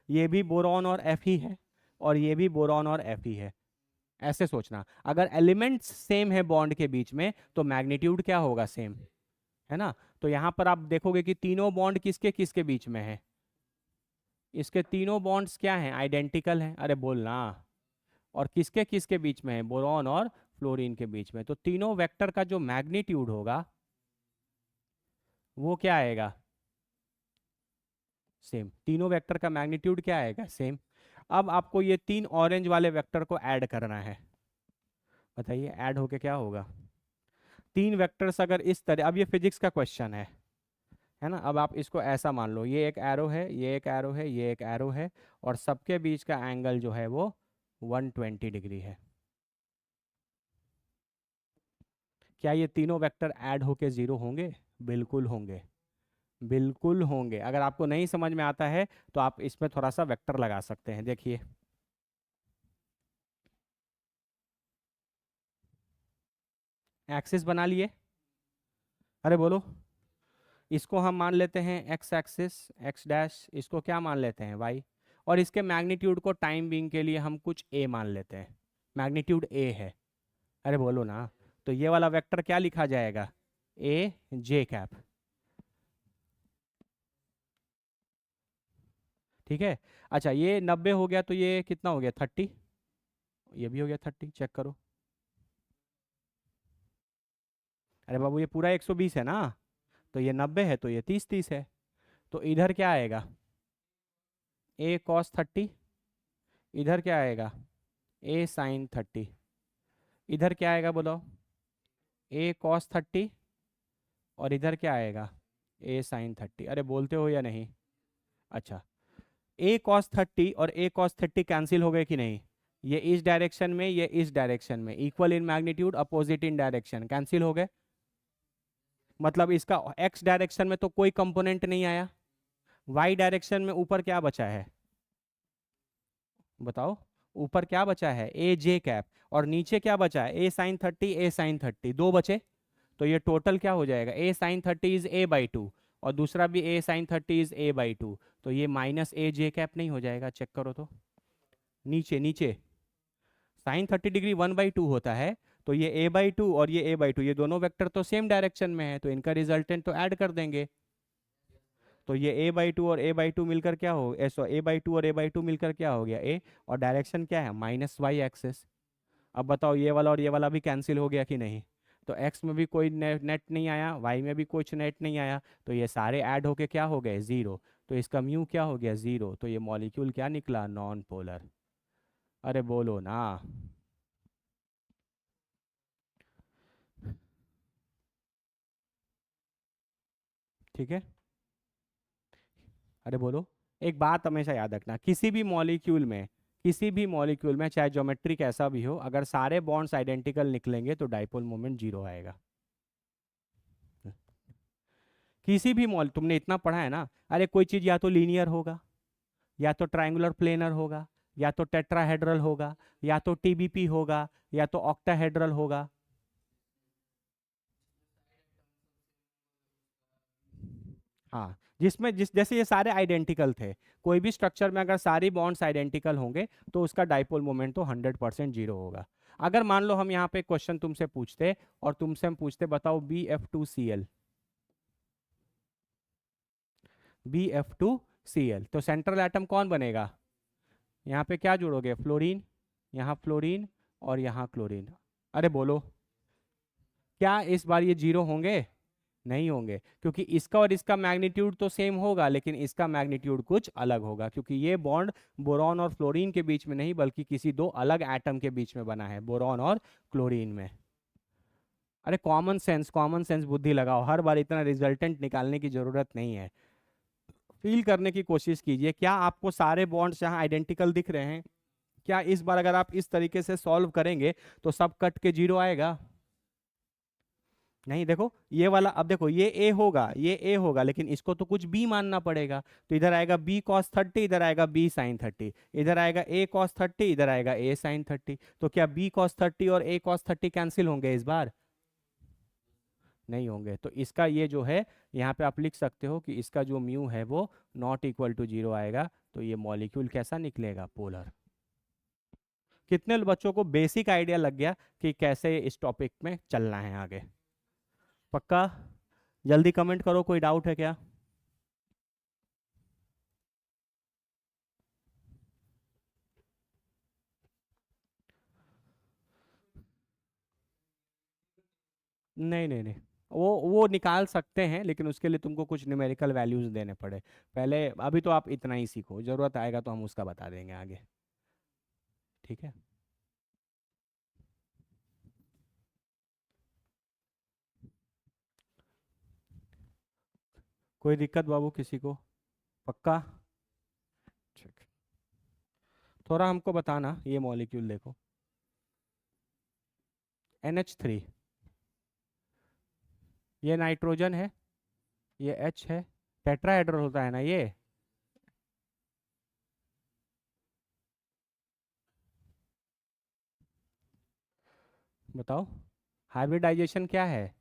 ये भी बोरॉन और एफ ही है, और ये भी बोरॉन और एफ ही है। ऐसे सोचना, अगर एलिमेंट्स सेम है बॉन्ड के बीच में तो मैग्नीट्यूड क्या होगा, सेम, है ना। तो यहां पर आप देखोगे कि तीनों बॉन्ड किसके किसके बीच में है, इसके तीनों बॉन्ड्स क्या हैं, आइडेंटिकल हैं। अरे बोलना, और किसके किसके बीच में है, बोरॉन और फ्लोरीन के बीच में। तो तीनों वेक्टर का जो मैग्नीट्यूड होगा वो क्या आएगा, सेम। तीनों वेक्टर का मैग्नीट्यूड क्या आएगा, सेम। अब आपको ये 3 ऑरेंज वाले वेक्टर को ऐड करना है। बताइए ऐड होके क्या होगा, 3 वेक्टर्स अगर इस तरह, अब ये फिजिक्स का क्वेश्चन है ना। अब आप इसको ऐसा मान लो, ये एक एरो है, ये एक एरो है, ये एक एरो है, और सबके बीच का एंगल जो है वो 120 डिग्री है। क्या ये तीनों वेक्टर ऐड होके 0 होंगे? बिल्कुल होंगे, बिल्कुल होंगे। अगर आपको नहीं समझ में आता है तो आप इसमें थोड़ा सा वेक्टर लगा सकते हैं। देखिए, एक्सिस बना लिए, अरे बोलो, इसको हम मान लेते हैं एक्स एक्सिस, एक्स डैश, इसको क्या मान लेते हैं, वाई, और इसके मैग्नीट्यूड को टाइम बीइंग के लिए हम कुछ ए मान लेते हैं, मैग्नीट्यूड ए है। अरे बोलो ना, तो ये वाला वेक्टर क्या लिखा जाएगा, ए जे कैप। ठीक है, अच्छा ये 90 हो गया, तो ये कितना हो गया, 30, ये भी हो गया 30, चेक करो। अरे बाबू ये पूरा 120 है ना, तो ये 90 है, तो ये 30 है। तो इधर क्या आएगा, ए कॉस 30, इधर क्या आएगा, ए साइन 30, इधर क्या आएगा बोलो, ए कॉस 30, और इधर क्या आएगा, ए साइन 30। अरे बोलते हो या नहीं? अच्छा, ए कॉस 30 और ए कॉस 30 कैंसिल हो गए कि नहीं? ये इस डायरेक्शन में, ये इस डायरेक्शन में, equal in magnitude, opposite in direction, cancel हो गए। मतलब इसका एक्स डायरेक्शन में तो कोई कंपोनेंट नहीं आया, वाई डायरेक्शन में ऊपर क्या बचा है, बताओ, ऊपर क्या बचा है, ए जे कैप, और नीचे क्या बचा है, ए साइन 30, ए साइन 30, दो बचे। तो ये टोटल क्या हो जाएगा, ए साइन 30 इज A/2, और दूसरा भी a sin 30 इज a/2, तो ये माइनस a j कैप नहीं हो जाएगा? चेक करो तो, नीचे नीचे साइन 30 डिग्री 1/2 होता है, तो ये a/2 और ये a/2, ये दोनों वेक्टर तो सेम डायरेक्शन में है, तो इनका रिजल्टेंट तो ऐड कर देंगे। तो ये a/2 और a/2 मिलकर क्या हो, a/2 और a/2 मिलकर क्या हो गया a, और डायरेक्शन क्या है माइनस वाई एक्सेस। अब बताओ ये वाला और ये वाला भी कैंसिल हो गया कि नहीं? तो x में भी कोई नेट नहीं आया, y में भी कुछ नेट नहीं आया, तो ये सारे ऐड होके क्या हो गए, जीरो। तो इसका म्यू क्या हो गया, जीरो। तो ये मॉलिक्यूल क्या निकला, नॉन पोलर। अरे बोलो ना। ठीक है, अरे बोलो। एक बात हमेशा याद रखना, किसी भी मॉलिक्यूल में चाहे ज्योमेट्री कैसा भी हो, अगर सारे बॉन्ड्स आइडेंटिकल निकलेंगे तो डाइपोल मोमेंट जीरो आएगा। किसी भी मॉल, तुमने इतना पढ़ा है ना, अरे कोई चीज या तो लीनियर होगा, या तो ट्रायंगुलर प्लेनर होगा, या तो टेट्राहेड्रल होगा, या तो टीबीपी होगा, या तो ऑक्टाहेड्रल होगा। हाँ, जिसमें जैसे ये सारे आइडेंटिकल थे, कोई भी स्ट्रक्चर में अगर सारी बॉन्ड्स आइडेंटिकल होंगे तो उसका डाइपोल मोमेंट तो 100% जीरो होगा। अगर मान लो हम यहाँ पे क्वेश्चन तुमसे पूछते, और तुमसे हम पूछते बताओ BF2Cl, BF2Cl, तो सेंट्रल एटम कौन बनेगा? यहाँ पे क्या जोड़ोगे, फ्लोरीन, यहाँ फ्लोरीन और यहाँ क्लोरीन। अरे बोलो, क्या इस बार ये जीरो होंगे? नहीं होंगे, क्योंकि इसका और इसका मैग्नीट्यूड तो सेम होगा, लेकिन इसका मैग्नीट्यूड कुछ अलग होगा, क्योंकि ये बॉन्ड बोरॉन और फ्लोरीन के बीच में नहीं, बल्कि किसी दो अलग एटम के बीच में बना है, बोरॉन और क्लोरीन में। अरे कॉमन सेंस बुद्धि लगाओ, हर बार इतना रिजल्टेंट निकालने की जरूरत नहीं है। फील करने की कोशिश कीजिए, क्या आपको सारे बॉन्ड्स यहाँ आइडेंटिकल दिख रहे हैं? क्या इस बार अगर आप इस तरीके से सॉल्व करेंगे तो सब कट के जीरो आएगा? नहीं, देखो ये वाला, अब देखो ये ए होगा, ये ए होगा, लेकिन इसको तो कुछ बी मानना पड़ेगा, तो इधर आएगा बी कॉस 30, इधर आएगा बी साइन 30, इधर आएगा ए कॉस 30, इधर आएगा ए साइन 30। तो क्या बी कॉस 30 और ए कॉस 30 कैंसिल होंगे इस बार? नहीं होंगे। तो इसका ये जो है, यहाँ पे आप लिख सकते हो कि इसका जो म्यू है वो नॉट इक्वल टू जीरो आएगा। तो ये मॉलिक्यूल कैसा निकलेगा, पोलर। कितने बच्चों को बेसिक आइडिया लग गया कि कैसे इस टॉपिक में चलना है आगे? पक्का? जल्दी कमेंट करो, कोई डाउट है क्या? नहीं नहीं नहीं, वो निकाल सकते हैं, लेकिन उसके लिए तुमको कुछ न्यूमेरिकल वैल्यूज देने पड़े पहले। अभी तो आप इतना ही सीखो, जरूरत आएगा तो हम उसका बता देंगे आगे। ठीक है, कोई दिक्कत बाबू किसी को? पक्का? ठीक, थोड़ा हमको बताना ये मॉलिक्यूल देखो, NH3, ये नाइट्रोजन है, ये H है, टेट्राहेड्रल होता है ना ये। बताओ, हाइब्रिडाइजेशन क्या है?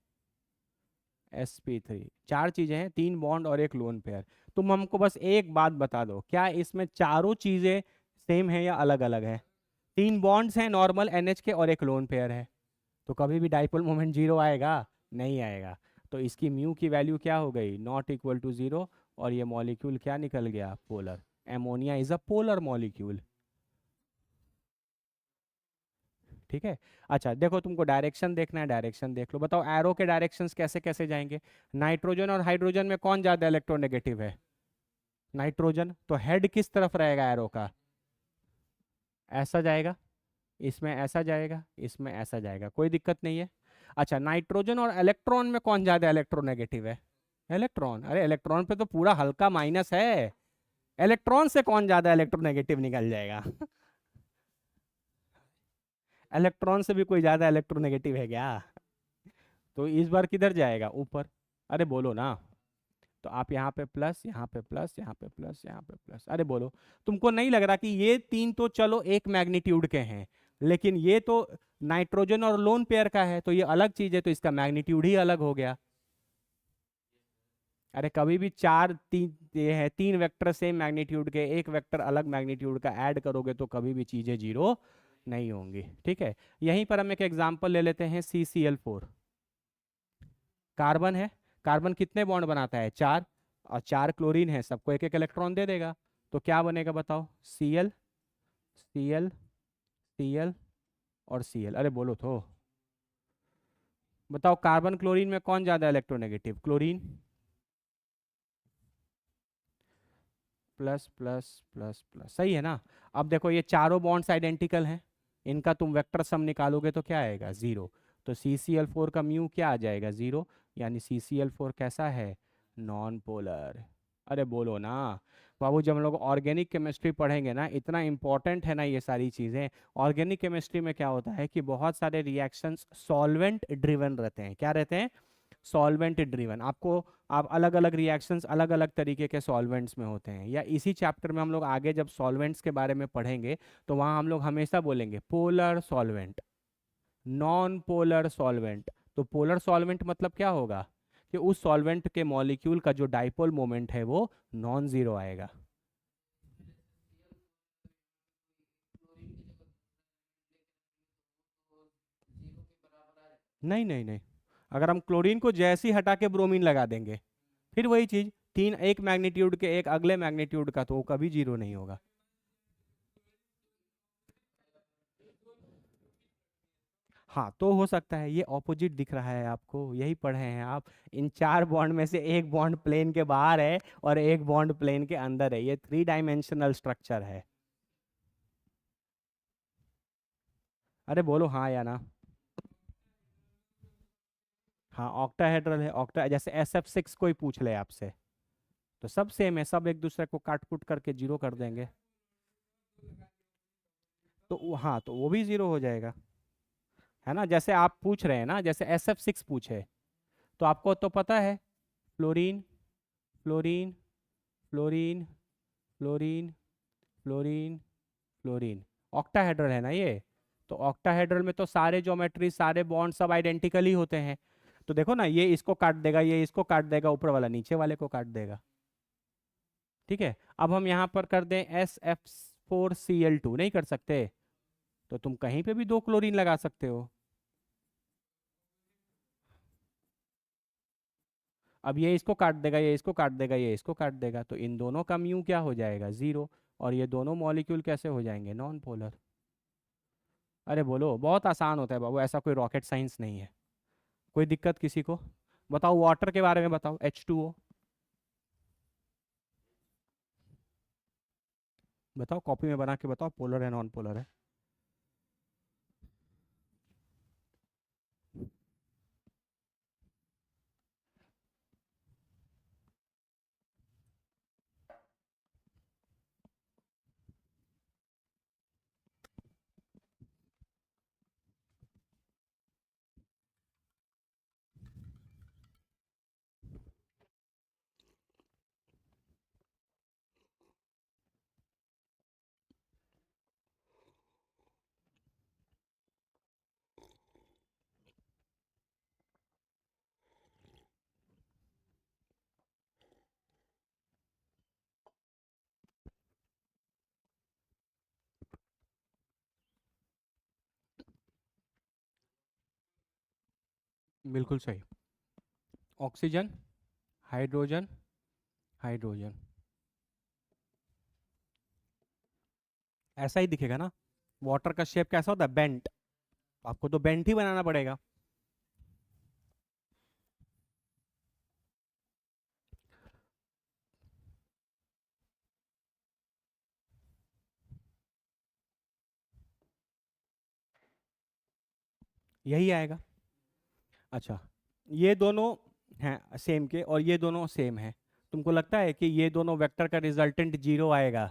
sp3। चार चीजें हैं, तीन बॉन्ड और एक लोन पेयर। तुम हमको बस एक बात बता दो, क्या इसमें चारों चीजें सेम है या अलग अलग है? तीन बॉन्ड्स हैं नॉर्मल NH के और एक लोन पेयर है, तो कभी भी डाइपोल मोमेंट जीरो आएगा? नहीं आएगा। तो इसकी म्यू की वैल्यू क्या हो गई, नॉट इक्वल टू जीरो। और ये मॉलिक्यूल क्या निकल गया, polar. Ammonia is a polar molecule. ठीक है। अच्छा देखो, तुमको डायरेक्शन देखना है, डायरेक्शन देख लो। बताओ एरो के डायरेक्शंस कैसे कैसे जाएंगे? नाइट्रोजन और हाइड्रोजन में कौन ज्यादा इलेक्ट्रोनेगेटिव है? नाइट्रोजन। तो हेड किस तरफ रहेगा एरो का? ऐसा जाएगा, इसमें ऐसा जाएगा, इसमें ऐसा जाएगा, कोई दिक्कत नहीं है। अच्छा, नाइट्रोजन और इलेक्ट्रॉन में कौन ज्यादा इलेक्ट्रोनेगेटिव है? इलेक्ट्रॉन। अरे इलेक्ट्रॉन पे तो पूरा हल्का माइनस है, इलेक्ट्रॉन से कौन ज्यादा इलेक्ट्रोनेगेटिव निकल जाएगा? इलेक्ट्रॉन से भी कोई ज्यादा इलेक्ट्रोनेगेटिव है क्या? तो इस बार किधर जाएगा, ऊपर। अरे बोलो ना। तो आप यहाँ पे प्लस, यहाँ पे प्लस, यहाँ पे प्लस, यहाँ पे प्लस। अरे बोलो, तुमको नहीं लग रहा कि ये तीन तो चलो एक मैग्नीट्यूड के हैं, लेकिन ये तो नाइट्रोजन और लोन पेयर का है, तो ये अलग चीज है, तो इसका मैग्नीट्यूड ही अलग हो गया। अरे कभी भी चार तीन ये है, तीन वेक्टर सेम मैग्नीट्यूड के, एक वेक्टर अलग मैग्नीट्यूड का ऐड करोगे तो कभी भी चीजें जीरो नहीं होंगी। ठीक है, यहीं पर हम एक एग्जांपल ले लेते हैं, CCl4 कार्बन है। कार्बन कितने बॉन्ड बनाता है? चार। और चार क्लोरीन है, सबको एक एक इलेक्ट्रॉन दे देगा। तो क्या बनेगा बताओ? Cl, Cl, Cl और Cl। अरे बोलो तो, बताओ कार्बन क्लोरीन में कौन ज्यादा electronegative? Chlorine. Plus plus plus plus, सही है ना? अब देखो ये चारों बॉन्ड्स आइडेंटिकल हैं, इनका तुम वेक्टर सम निकालोगे तो क्या आएगा? जीरो। तो CCl4 का म्यू क्या आ जाएगा? जीरो। यानी CCl4 कैसा है? Non polar. अरे बोलो ना बाबू, जब हम लोग ऑर्गेनिक केमिस्ट्री पढ़ेंगे ना, इतना इंपॉर्टेंट है ना ये सारी चीज़ें। ऑर्गेनिक केमिस्ट्री में क्या होता है कि बहुत सारे रिएक्शंस सॉल्वेंट ड्रिवन रहते हैं। क्या रहते हैं? Solvent driven. आपको आप अलग अलग रिएक्शंस अलग अलग तरीके के सॉल्वेंट्स में होते हैं, या इसी चैप्टर में हम लोग आगे जब सॉल्वेंट्स के बारे में पढ़ेंगे तो वहाँ हम लोग हमेशा बोलेंगे polar solvent, non polar solvent. तो पोलर सॉल्वेंट मतलब क्या होगा? कि उस सॉल्वेंट के मॉलिक्यूल का जो डाइपोल मोमेंट है वो नॉन जीरो आएगा। नहीं नहीं नहीं, अगर हम क्लोरीन को जैसे ही हटा के ब्रोमीन लगा देंगे, फिर वही चीज, तीन एक मैग्नीट्यूड के एक अगले मैग्नीट्यूड का, तो वो कभी जीरो नहीं होगा। हाँ तो हो सकता है, ये ऑपोजिट दिख रहा है आपको, यही पढ़े हैं आप। इन चार बॉन्ड में से एक बॉन्ड प्लेन के बाहर है और एक बॉन्ड प्लेन के अंदर है, ये 3 डायमेंशनल स्ट्रक्चर है। अरे बोलो हाँ या ना। हाँ ऑक्टाहेड्रल है। ऑक्टा जैसे SF6 कोई पूछ ले आपसे, तो सब सेम है, सब एक दूसरे को काट कुट करके जीरो कर देंगे। तो हाँ, तो वो भी जीरो हो जाएगा, है ना? जैसे आप पूछ रहे हैं ना, जैसे SF6 पूछे, तो आपको तो पता है, fluorine, fluorine, fluorine, fluorine, fluorine, fluorine, octahedral है ना ये। तो ऑक्टाहेड्रल में तो सारे ज्योमेट्री, सारे बॉन्ड सब आइडेंटिकल ही होते हैं। तो देखो ना, ये इसको काट देगा, ये इसको काट देगा, ऊपर वाला नीचे वाले को काट देगा। ठीक है, अब हम यहाँ पर कर दें SF4Cl2, नहीं कर सकते? तो तुम कहीं पे भी दो क्लोरीन लगा सकते हो। अब ये इसको काट देगा, ये इसको काट देगा, ये इसको काट देगा, तो इन दोनों का म्यू क्या हो जाएगा? जीरो। और ये दोनों मॉलिक्यूल कैसे हो जाएंगे? Non polar. अरे बोलो, बहुत आसान होता है बाबू, ऐसा कोई रॉकेट साइंस नहीं है। कोई दिक्कत किसी को? बताओ वाटर के बारे में बताओ, H2O। बताओ, कॉपी में बना के बताओ, पोलर है नॉन पोलर है? बिल्कुल सही। ऑक्सीजन, हाइड्रोजन, हाइड्रोजन, ऐसा ही दिखेगा ना? वाटर का शेप कैसा होता है? बेंट। आपको तो बेंट ही बनाना पड़ेगा। यही आएगा। अच्छा, ये दोनों हैं सेम के और ये दोनों सेम है, तुमको लगता है कि ये दोनों वेक्टर का रिजल्टेंट जीरो आएगा?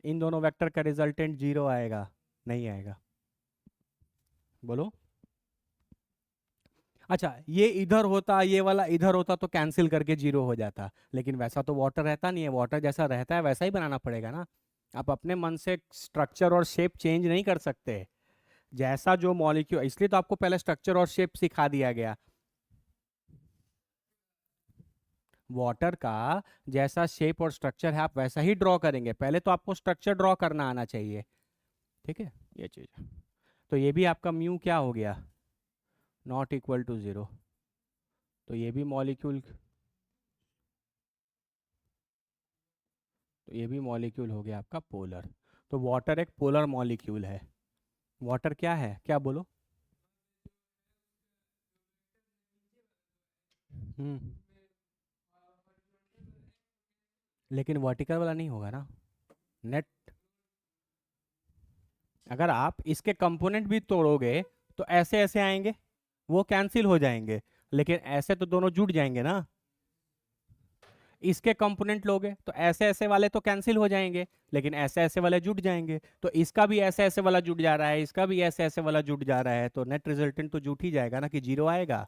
इन दोनों वेक्टर का रिजल्टेंट जीरो आएगा? नहीं आएगा। बोलो। अच्छा, ये इधर होता, ये वाला इधर होता तो कैंसिल करके जीरो हो जाता, लेकिन वैसा तो वाटर रहता नहीं है। वाटर जैसा रहता है वैसा ही बनाना पड़ेगा ना। आप अपने मन से स्ट्रक्चर और शेप चेंज नहीं कर सकते। जैसा जो मॉलिक्यूल, इसलिए तो आपको पहले स्ट्रक्चर और शेप सिखा दिया गया। वाटर का जैसा शेप और स्ट्रक्चर है आप वैसा ही ड्रॉ करेंगे, पहले तो आपको स्ट्रक्चर ड्रॉ करना आना चाहिए। ठीक है, ये चीज़ है। तो ये भी आपका म्यू क्या हो गया, नॉट इक्वल टू ज़ीरो। तो ये भी मॉलिक्यूल, तो ये भी मॉलिक्यूल हो गया आपका पोलर। तो वाटर एक पोलर मॉलिक्यूल है। वाटर क्या है, क्या बोलो। हम्म। लेकिन वर्टिकल वाला नहीं होगा ना, नेट। अगर आप इसके कंपोनेंट भी तोड़ोगे तो ऐसे ऐसे आएंगे, वो कैंसिल हो जाएंगे। लेकिन ऐसे तो दोनों जुड़ जाएंगे ना। इसके कंपोनेंट लोगे तो ऐसे ऐसे वाले तो कैंसिल हो जाएंगे, लेकिन ऐसे ऐसे वाले जुड़ जाएंगे। तो इसका भी ऐसे ऐसे वाला जुड़ जा रहा है, इसका भी ऐसे ऐसे वाला जुड़ जा रहा है, तो नेट रिजल्टेंट तो जुट ही जाएगा ना, कि जीरो आएगा।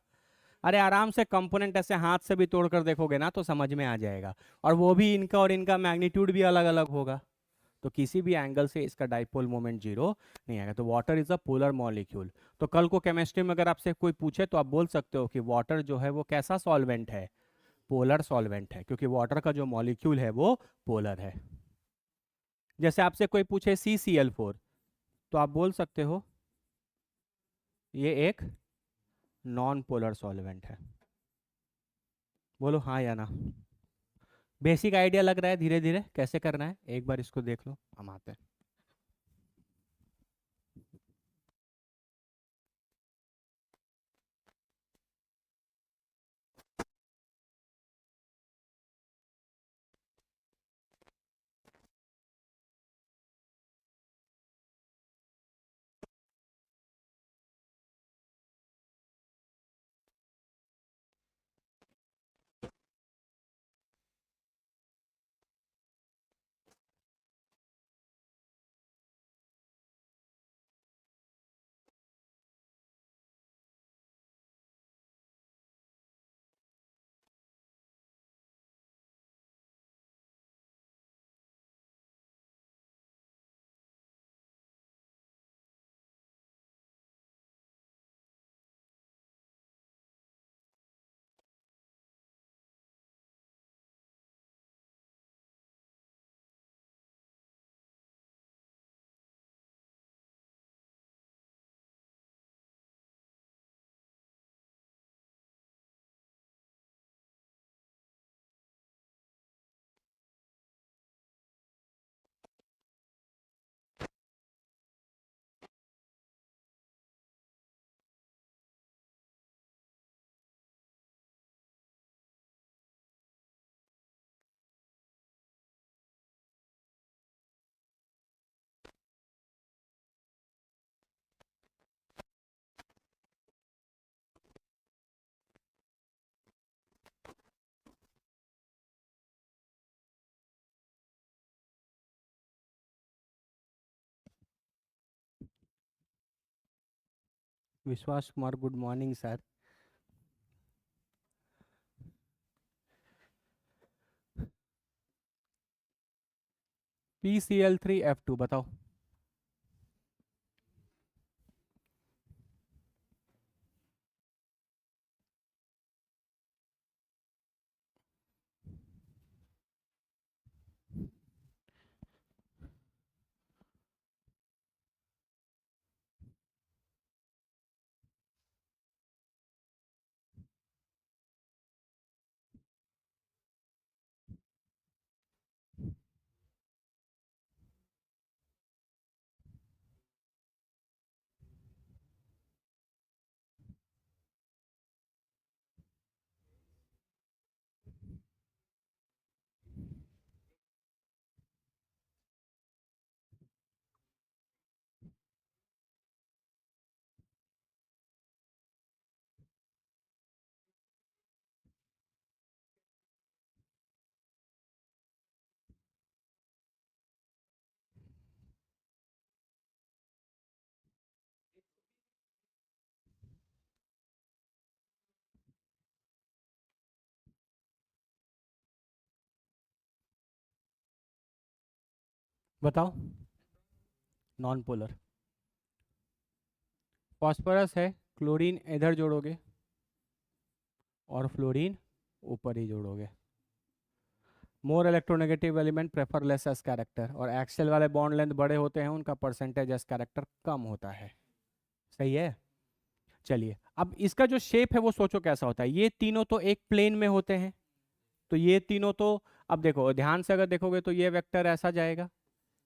अरे आराम से कंपोनेंट ऐसे हाथ से भी तोड़कर देखोगे ना तो समझ में आ जाएगा। और वो भी इनका और इनका मैग्नीट्यूड भी अलग अलग होगा। तो किसी भी एंगल से इसका डाइपोल मोमेंट जीरो नहीं आएगा। तो water is a polar molecule. तो कल को केमिस्ट्री में अगर आपसे कोई पूछे तो आप बोल सकते हो कि वाटर जो है वो कैसा सॉल्वेंट है, पोलर सॉल्वेंट है, क्योंकि वाटर का जो मॉलिक्यूल है वो पोलर है। जैसे आपसे कोई पूछे CCl4, तो आप बोल सकते हो ये एक नॉन पोलर सॉल्वेंट है। बोलो हाँ या ना। बेसिक आइडिया लग रहा है, धीरे धीरे कैसे करना है एक बार इसको देख लो, हम आते हैं। विश्वास Kumar, good morning sir. PCl3F2 बताओ। बताओ। Non polar. फॉस्फोरस है, क्लोरीन इधर जोड़ोगे और फ्लोरीन ऊपर ही जोड़ोगे। More electronegative element prefer less S character, और एक्सेल वाले बॉन्ड लेंथ बड़े होते हैं उनका परसेंटेज एस कैरेक्टर कम होता है। सही है। चलिए अब इसका जो शेप है वो सोचो कैसा होता है। ये तीनों तो एक प्लेन में होते हैं, तो ये तीनों तो, अब देखो ध्यान से अगर देखोगे तो ये वेक्टर ऐसा जाएगा,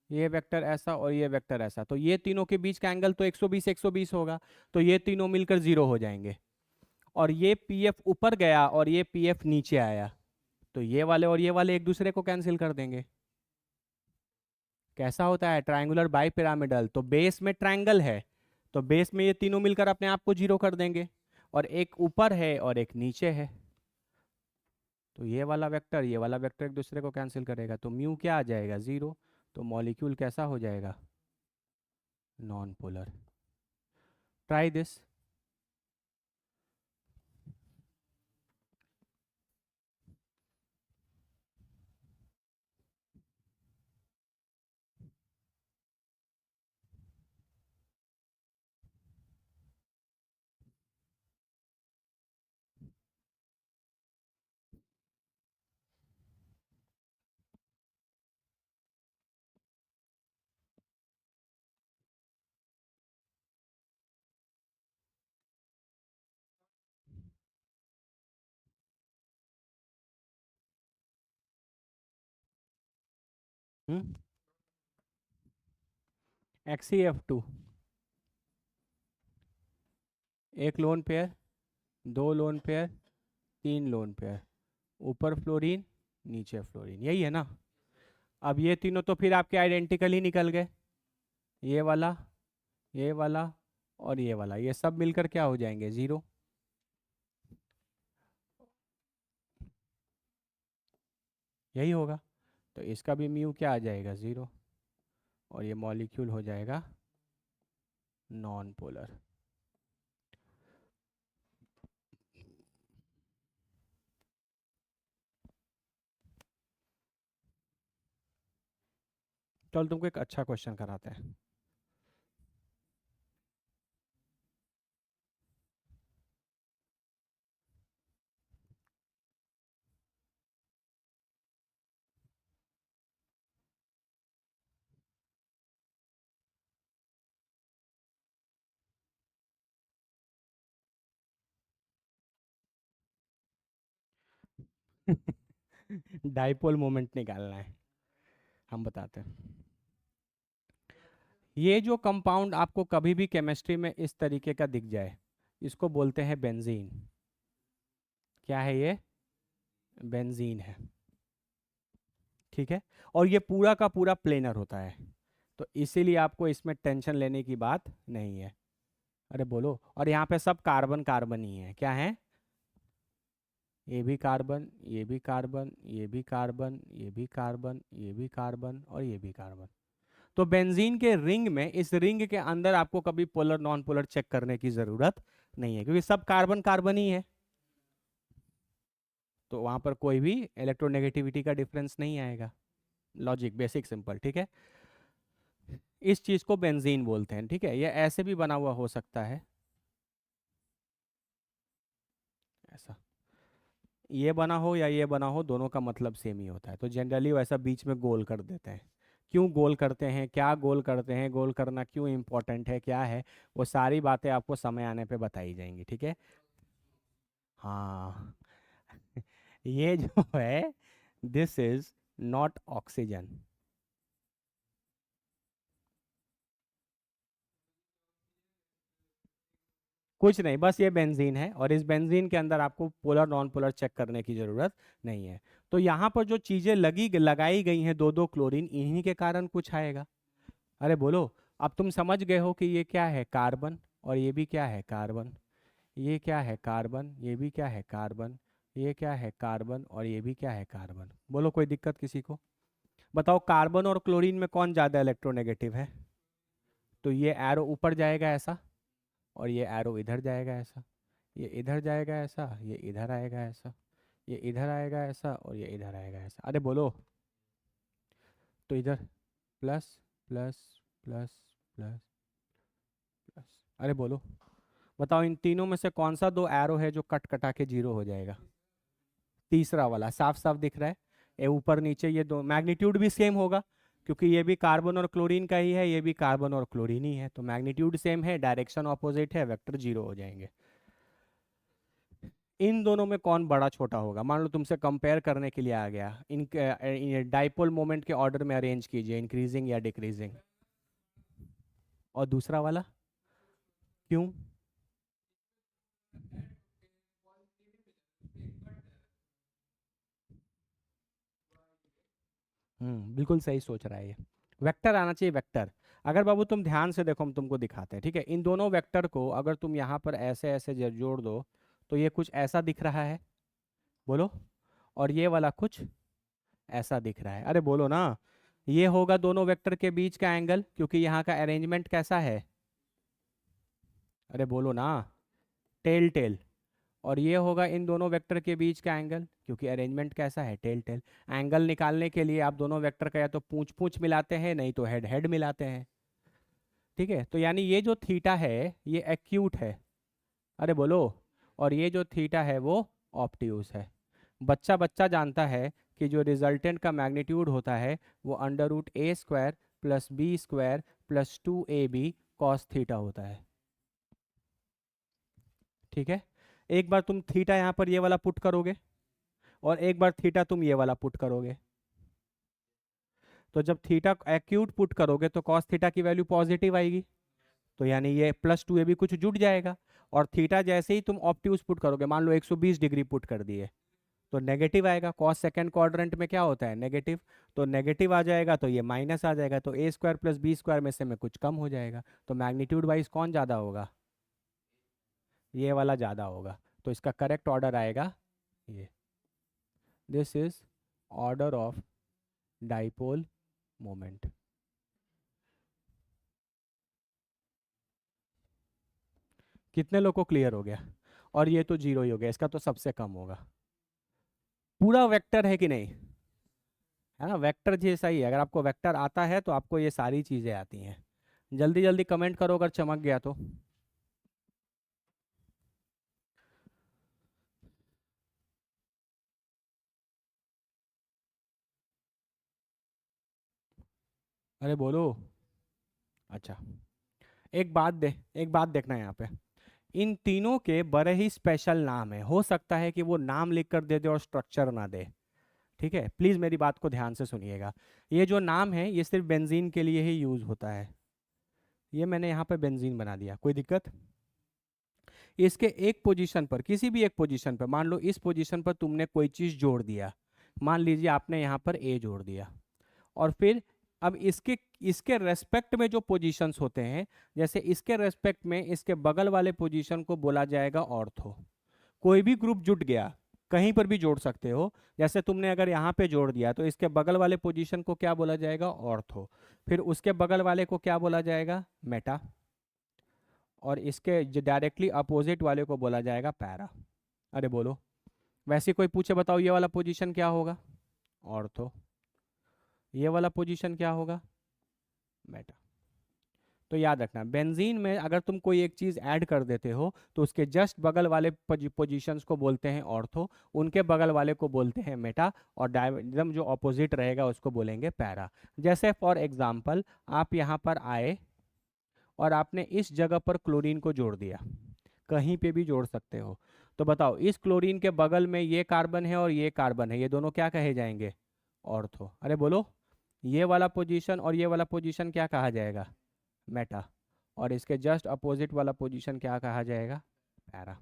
ये वेक्टर ऐसा और ये वेक्टर ऐसा, तो ये तीनों के बीच का एंगल तो 120 120 होगा, तो ये तीनों मिलकर जीरो हो जाएंगे। और ये पीएफ ऊपर गया और ये पीएफ नीचे आया, तो ये वाले और ये वाले एक दूसरे को कैंसिल कर देंगे। कैसा होता है ट्रायंगुलर बाई पिरामिडल, तो बेस में ट्रायंगल है, तो बेस में ये तीनों मिलकर अपने आप को जीरो कर देंगे, और एक ऊपर है और एक नीचे है, तो ये वाला वेक्टर एक दूसरे को कैंसिल करेगा, तो म्यू क्या आ जाएगा, जीरो। तो मॉलिक्यूल कैसा हो जाएगा, non polar. Try this. XeF2, एक लोन पेयर, दो लोन पेयर, तीन लोन पेयर, ऊपर फ्लोरीन नीचे फ्लोरीन, यही है ना। अब ये तीनों तो फिर आपके आइडेंटिकल ही निकल गए, ये वाला, ये वाला और ये वाला, ये सब मिलकर क्या हो जाएंगे, जीरो। यही होगा, तो इसका भी म्यू क्या आ जाएगा, जीरो, और ये मॉलिक्यूल हो जाएगा नॉन पोलर। चल तुमको एक अच्छा क्वेश्चन कराते हैं। डाइपोल मोमेंट निकालना है, हम बताते हैं। ये जो कंपाउंड आपको कभी भी केमिस्ट्री में इस तरीके का दिख जाए, इसको बोलते हैं बेंजीन। क्या है ये, बेंजीन है, ठीक है। और ये पूरा का पूरा प्लेनर होता है, तो इसीलिए आपको इसमें टेंशन लेने की बात नहीं है। अरे बोलो, और यहाँ पे सब कार्बन कार्बन ही है, क्या है, ये भी कार्बन, ये भी कार्बन, ये भी कार्बन, ये भी कार्बन, ये भी कार्बन और ये भी कार्बन। तो बेंजीन के रिंग में, इस रिंग के अंदर आपको कभी पोलर नॉन पोलर चेक करने की जरूरत नहीं है, क्योंकि सब कार्बन कार्बन ही है, तो वहां पर कोई भी इलेक्ट्रोनेगेटिविटी का डिफरेंस नहीं आएगा। लॉजिक बेसिक सिंपल, ठीक है। इस चीज को बेंजीन बोलते हैं, ठीक है। ये ऐसे भी बना हुआ हो सकता है, ऐसा, ये बना हो या ये बना हो, दोनों का मतलब सेम ही होता है, तो जनरली वैसा बीच में गोल कर देते हैं। क्यों गोल करते हैं, क्या गोल करते हैं, गोल करना क्यों इम्पोर्टेंट है, क्या है, वो सारी बातें आपको समय आने पे बताई जाएंगी, ठीक है। हाँ। ये जो है, दिस इज नॉट ऑक्सीजन। कुछ नहीं, बस ये बेंजीन है, और इस बेंजीन के अंदर आपको पोलर नॉन पोलर चेक करने की जरूरत नहीं है। तो यहाँ पर जो चीजें लगाई गई हैं, दो दो क्लोरीन, इन्हीं के कारण कुछ आएगा। अरे बोलो, अब तुम समझ गए हो कि ये क्या है, कार्बन, और ये भी क्या है, कार्बन, ये क्या है, कार्बन, ये भी क्या है, कार्बन, ये क्या है, कार्बन, और ये भी क्या है, कार्बन। बोलो कोई दिक्कत किसी को, बताओ कार्बन और क्लोरीन में कौन ज्यादा इलेक्ट्रोनेगेटिव है। तो ये एरो ऊपर जाएगा ऐसा, और ये एरो इधर जाएगा ऐसा, ये इधर जाएगा ऐसा, ये इधर आएगा ऐसा, ये इधर आएगा ऐसा, और ये इधर आएगा ऐसा। अरे बोलो, तो इधर plus plus plus plus plus, अरे बोलो, बताओ इन तीनों में से कौन सा दो एरो है जो कट कटा के जीरो हो जाएगा, तीसरा वाला साफ साफ दिख रहा है। ये ऊपर नीचे ये दो मैग्नीट्यूड भी सेम होगा, क्योंकि ये भी कार्बन और क्लोरीन का ही है, ये भी कार्बन और क्लोरीन ही है, तो मैग्नीट्यूड सेम है, डायरेक्शन ऑपोजिट है, वेक्टर जीरो हो जाएंगे। इन दोनों में कौन बड़ा छोटा होगा? मान लो तुमसे कंपेयर करने के लिए आ गया, इन डाइपोल मोमेंट के ऑर्डर में अरेंज कीजिए, इंक्रीजिंग या डिक्रीजिंग। और दूसरा वाला क्यों? बिल्कुल सही सोच रहा है ये। वेक्टर आना चाहिए, वेक्टर। अगर बाबू तुम ध्यान से देखो, हम तुमको दिखाते हैं, ठीक है? इन दोनों वेक्टर को अगर तुम यहाँ पर ऐसे ऐसे जोड़ दो, तो ये कुछ ऐसा दिख रहा है, बोलो। और ये वाला कुछ ऐसा दिख रहा है, अरे बोलो ना। ये होगा दोनों वेक्टर के बीच का एंगल, क्योंकि यहाँ का अरेंजमेंट कैसा है, अरे बोलो ना, टेल टेल। और ये होगा इन दोनों वेक्टर के बीच का एंगल, क्योंकि अरेंजमेंट कैसा है, टेल टेल। एंगल निकालने के लिए आप दोनों वेक्टर का या तो पूंछ पूंछ मिलाते हैं, नहीं तो हेड हेड मिलाते हैं, ठीक है? तो यानी ये जो थीटा है ये एक्यूट है, अरे बोलो। और ये जो थीटा है वो ऑप्टियूज है। बच्चा बच्चा जानता है कि जो रिजल्टेंट का मैग्नीट्यूड होता है वो under root a² plus b² plus 2ab cos theta होता है, ठीक है? एक बार तुम थीटा यहाँ पर ये वाला पुट करोगे, और एक बार थीटा तुम ये वाला पुट करोगे, तो जब थीटा एक्यूट पुट करोगे तो कॉस थीटा की वैल्यू पॉजिटिव आएगी, तो यानी ये प्लस टू ए भी कुछ जुट जाएगा। और थीटा जैसे ही तुम ऑप्टियूज पुट करोगे, मान लो 120 डिग्री पुट कर दिए, तो नेगेटिव आएगा। कॉस सेकंड क्वाड्रेंट में क्या होता है, नेगेटिव। तो नेगेटिव आ जाएगा तो ये माइनस आ जाएगा, तो a² प्लस b² में से में कुछ कम हो जाएगा, तो मैग्नीट्यूड वाइज कौन ज़्यादा होगा, ये वाला ज़्यादा होगा। तो इसका करेक्ट ऑर्डर आएगा ये। This is order of dipole moment. कितने लोग को क्लियर हो गया? और ये तो जीरो ही हो गया, इसका तो सबसे कम होगा। पूरा वेक्टर है कि नहीं, है ना? वेक्टर जैसा ही है। अगर आपको वेक्टर आता है तो आपको ये सारी चीजें आती हैं। जल्दी जल्दी कमेंट करो अगर चमक गया तो। अरे बोलो। अच्छा, एक बात देखना है यहाँ पे। इन तीनों के बड़े ही स्पेशल नाम है, हो सकता है कि वो नाम लिख कर दे दे और स्ट्रक्चर ना दे, ठीक है? प्लीज मेरी बात को ध्यान से सुनिएगा। ये जो नाम है ये सिर्फ बेंजीन के लिए ही यूज होता है। ये मैंने यहाँ पे बेंजीन बना दिया, कोई दिक्कत? इसके एक पोजीशन पर, किसी भी एक पोजीशन पर, मान लो इस पोजीशन पर तुमने कोई चीज जोड़ दिया, मान लीजिए आपने यहाँ पर ए जोड़ दिया, और फिर अब इसके इसके रेस्पेक्ट में जो पोजीशंस होते हैं, जैसे इसके रेस्पेक्ट में इसके बगल वाले पोजीशन को बोला जाएगा ऑर्थो। कोई भी ग्रुप जुट गया, कहीं पर भी जोड़ सकते हो, जैसे तुमने अगर यहाँ पे जोड़ दिया तो इसके बगल वाले पोजीशन को क्या बोला जाएगा, ऑर्थो। फिर उसके बगल वाले को क्या बोला जाएगा, मेटा। और इसके जो डायरेक्टली अपोजिट वाले को बोला जाएगा पैरा। अरे बोलो। वैसे कोई पूछे बताओ ये वाला पोजीशन क्या होगा, ऑर्थो। ये वाला पोजीशन क्या होगा, मेटा। तो याद रखना, बेंजीन में अगर तुम कोई एक चीज ऐड कर देते हो तो उसके जस्ट बगल वाले पोजीशंस को बोलते हैं ऑर्थो, उनके बगल वाले को बोलते हैं मेटा, और एकदम जो ऑपोजिट रहेगा उसको बोलेंगे पैरा। जैसे फॉर एग्जांपल आप यहाँ पर आए और आपने इस जगह पर क्लोरीन को जोड़ दिया, कहीं पे भी जोड़ सकते हो। तो बताओ इस क्लोरीन के बगल में ये कार्बन है और ये कार्बन है, ये दोनों क्या कहे जाएंगे, ऑर्थो। अरे बोलो। ये वाला पोजीशन और ये वाला पोजीशन क्या कहा जाएगा, मेटा। और इसके जस्ट अपोजिट वाला पोजीशन क्या कहा जाएगा, पैरा।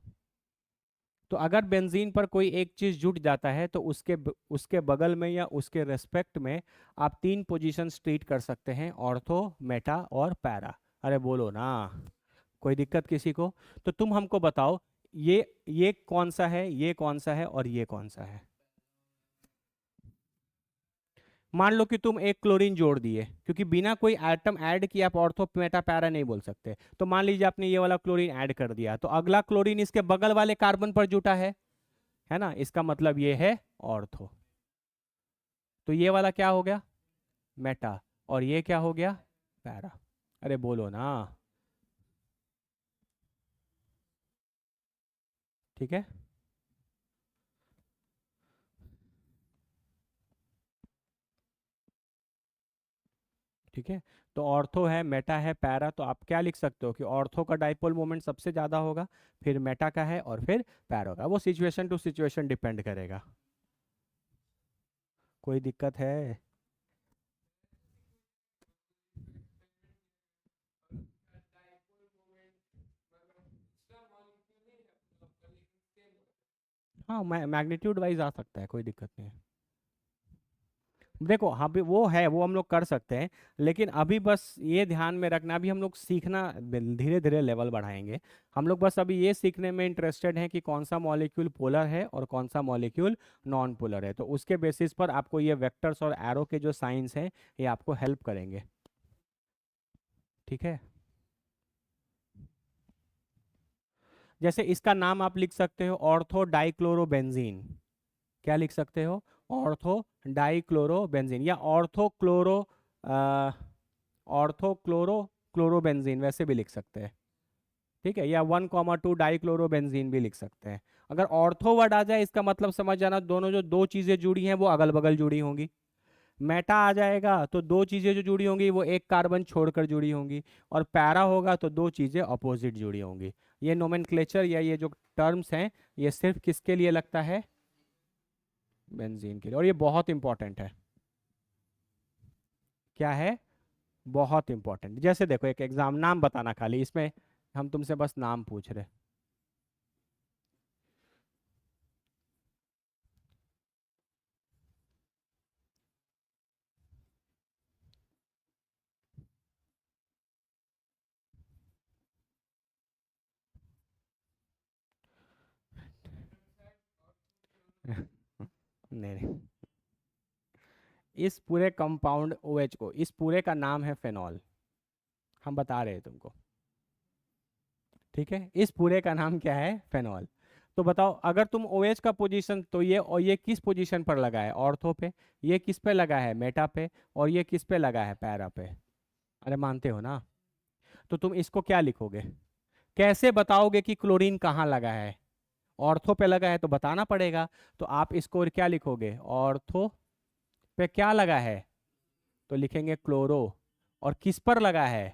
तो अगर बेंजीन पर कोई एक चीज जुट जाता है तो उसके बगल में या उसके रेस्पेक्ट में आप तीन पोजीशन ट्रीट कर सकते हैं, ऑर्थो, मेटा और पैरा। अरे बोलो ना, कोई दिक्कत किसी को? तो तुम हमको बताओ, ये कौन सा है, ये कौन सा है, और ये कौन सा है? मान लो कि तुम एक क्लोरीन जोड़ दिए, क्योंकि बिना कोई एटम ऐड किए आप ऑर्थो मेटा पैरा नहीं बोल सकते। तो मान लीजिए आपने ये वाला क्लोरीन ऐड कर दिया, तो अगला क्लोरीन इसके बगल वाले कार्बन पर जुटा है ना? इसका मतलब ये है ऑर्थो। तो ये वाला क्या हो गया, मेटा। और ये क्या हो गया, पैरा। अरे बोलो ना। ठीक है। ठीक है। तो ऑर्थो है, मेटा है, पैरा, तो आप क्या लिख सकते हो कि ऑर्थो का डाइपोल मोमेंट सबसे ज़्यादा होगा, फिर मेटा का है, और फिर पैरा का। वो सिचुएशन टू सिचुएशन डिपेंड करेगा। कोई दिक्कत है? हाँ, मैग्नीट्यूड वाइज आ सकता है, कोई दिक्कत नहीं है। देखो, हाँ भी वो है, वो हम लोग कर सकते हैं, लेकिन अभी बस ये ध्यान में रखना, अभी हम लोग सीखना धीरे धीरे लेवल बढ़ाएंगे। हम लोग बस अभी ये सीखने में इंटरेस्टेड हैं कि कौन सा मॉलिक्यूल पोलर है और कौन सा मॉलिक्यूल नॉन पोलर है। तो उसके बेसिस पर आपको ये वेक्टर्स और एरो के जो साइंस हैं, ये आपको हेल्प करेंगे। ठीक है। जैसे इसका नाम आप लिख सकते हो ऑर्थो डाइक्लोरोबेंजीन। क्या लिख सकते हो? ऑर्थो डाइक्लोरोबेंजीन, या ortho chloro, ortho chloro chlorobenzene, वैसे भी लिख सकते हैं। ठीक है, या 1,2 डाइक्लोरोबेंजीन भी लिख सकते हैं। अगर ऑर्थो वर्ड आ जाए, इसका मतलब समझ जाना दोनों जो दो चीजें जुड़ी हैं वो अगल बगल जुड़ी होंगी। मेटा आ जाएगा तो दो चीजें जो जुड़ी होंगी वो एक कार्बन छोड़कर जुड़ी होंगी। और पैरा होगा तो दो चीजें अपोजिट जुड़ी होंगी। ये नोमेनक्लेचर या ये जो टर्म्स हैं, ये सिर्फ किसके लिए लगता है? बेंजीन के लिए। और ये बहुत इंपॉर्टेंट है। क्या है? बहुत इंपॉर्टेंट। जैसे देखो, एक एग्जाम, नाम बताना खाली, इसमें हम तुमसे बस नाम पूछ रहे। नहीं नहीं, इस पूरे कंपाउंड OH को, इस पूरे का नाम है फेनॉल। हम बता रहे हैं तुमको। ठीक है, इस पूरे का नाम क्या है? फेनॉल। तो बताओ, अगर तुम OH का पोजीशन, तो ये, और ये किस पोजीशन पर लगा है? ऑर्थो पे। ये किस पे लगा है? मेटा पे। और ये किस पे लगा है? पैरा पे। अरे मानते हो ना? तो तुम इसको क्या लिखोगे? कैसे बताओगे कि क्लोरीन कहाँ लगा है? ऑर्थो पे लगा है तो बताना पड़ेगा। तो आप इसको क्या लिखोगे? ऑर्थो पे क्या लगा है? तो लिखेंगे क्लोरो। और किस पर लगा है?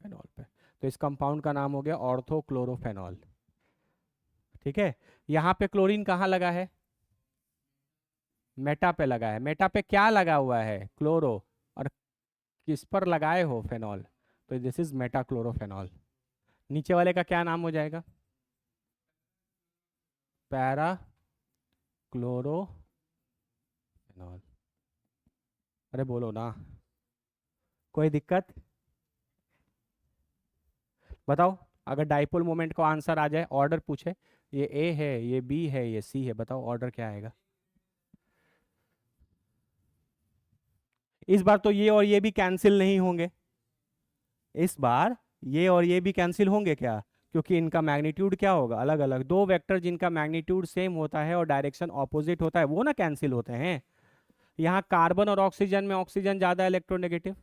फेनॉल पे। तो इस कंपाउंड का नाम हो गया ऑर्थो क्लोरोफेनॉल। ठीक है। यहाँ पे क्लोरीन कहाँ लगा है? मेटा पे लगा है। मेटा पे क्या लगा हुआ है? क्लोरो। और किस पर लगाए हो? फेनॉल। तो दिस इज मेटा क्लोरोफेनॉल। नीचे वाले का क्या नाम हो जाएगा? पैरा क्लोरोफेनॉल। अरे बोलो ना, कोई दिक्कत? बताओ, अगर डाइपोल मोमेंट का आंसर आ जाए, ऑर्डर पूछे, ये ए है, ये बी है, ये सी है, बताओ ऑर्डर क्या आएगा? इस बार तो ये और ये भी कैंसिल नहीं होंगे। इस बार ये और ये भी कैंसिल होंगे क्या? क्योंकि इनका मैग्नीट्यूड क्या होगा? अलग अलग। दो वेक्टर जिनका मैग्नीट्यूड सेम होता है और डायरेक्शन ऑपोजिट होता है, वो ना कैंसिल होते हैं। यहाँ कार्बन और ऑक्सीजन में ऑक्सीजन ज्यादा इलेक्ट्रोनेगेटिव,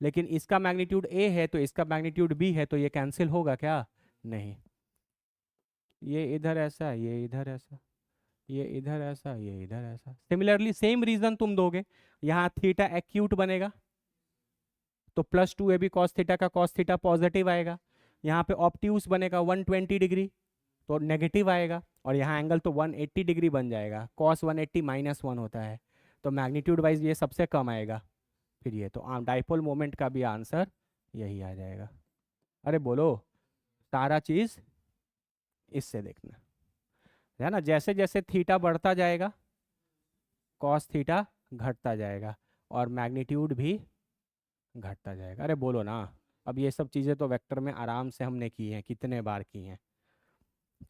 लेकिन इसका मैग्नीट्यूड ए है तो इसका मैग्नीट्यूड बी है, तो ये कैंसिल होगा क्या? नहीं। ये इधर ऐसा, ये इधर ऐसा, ये इधर ऐसा, ये इधर ऐसा। सिमिलरली सेम रीजन तुम दोगे, यहाँ थीटा एक्यूट बनेगा, तो +2 AB कॉस थीटा का कॉस थीटा पॉजिटिव आएगा। यहाँ पे ऑप्ट्यूस बनेगा 120 डिग्री, तो नेगेटिव आएगा। और यहाँ एंगल तो 180 डिग्री बन जाएगा, कॉस 180 -1 होता है। तो मैग्नीट्यूड वाइज ये सबसे कम आएगा। फिर ये तो डाइपोल मोमेंट का भी आंसर यही आ जाएगा। अरे बोलो, सारा चीज इससे देखना है ना। जैसे जैसे थीटा बढ़ता जाएगा, कॉस थीटा घटता जाएगा, और मैग्नीट्यूड भी घटता जाएगा। अरे बोलो ना। अब ये सब चीज़ें तो वेक्टर में आराम से हमने की हैं, कितने बार की हैं।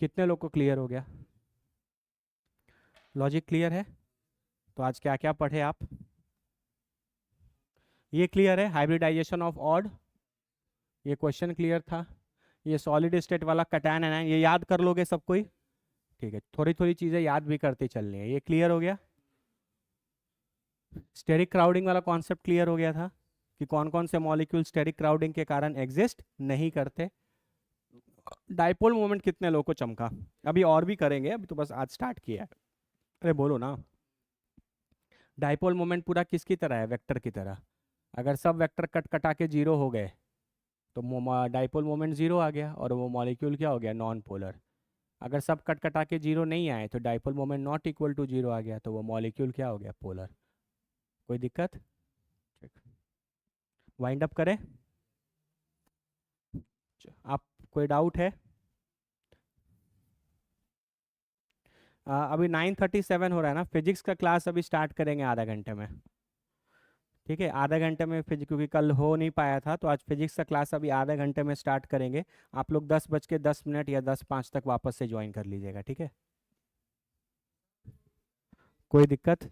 कितने लोग को क्लियर हो गया? लॉजिक क्लियर है? तो आज क्या क्या पढ़े आप? ये क्लियर है, हाइब्रिडाइजेशन ऑफ ऑड, ये क्वेश्चन क्लियर था। ये सॉलिड स्टेट वाला कटैन एनायन, ये याद कर लोगे सब कोई? ठीक है, थोड़ी थोड़ी चीज़ें याद भी करते चलनी है। ये क्लियर हो गया। स्टेरिक क्राउडिंग वाला कॉन्सेप्ट क्लियर हो गया था, कि कौन कौन से मॉलिक्यूल स्टेरिक क्राउडिंग के कारण एग्जिस्ट नहीं करते। डाइपोल मोमेंट कितने लोगों को चमका? अभी और भी करेंगे, अभी तो बस आज स्टार्ट किया है। अरे बोलो ना। डाइपोल मोमेंट पूरा किसकी तरह है, वेक्टर की तरह। अगर सब वेक्टर कट कटा के जीरो हो गए तो डाइपोल मोमेंट जीरो आ गया और वो मॉलिक्यूल क्या हो गया, नॉन पोलर। अगर सब कट कटा के जीरो नहीं आए तो dipole moment not equal to zero आ गया, तो वो मॉलिक्यूल क्या हो गया, पोलर। कोई दिक्कत? वाइंड अप करें? आप, कोई डाउट है? अभी 9:37 हो रहा है ना, फिजिक्स का क्लास अभी स्टार्ट करेंगे आधा घंटे में। ठीक है, आधा घंटे में फिजिक्स, क्योंकि कल हो नहीं पाया था तो आज फिजिक्स का क्लास अभी आधा घंटे में स्टार्ट करेंगे। आप लोग 10:10 या 10:05 तक वापस से ज्वाइन कर लीजिएगा, ठीक है? कोई दिक्कत?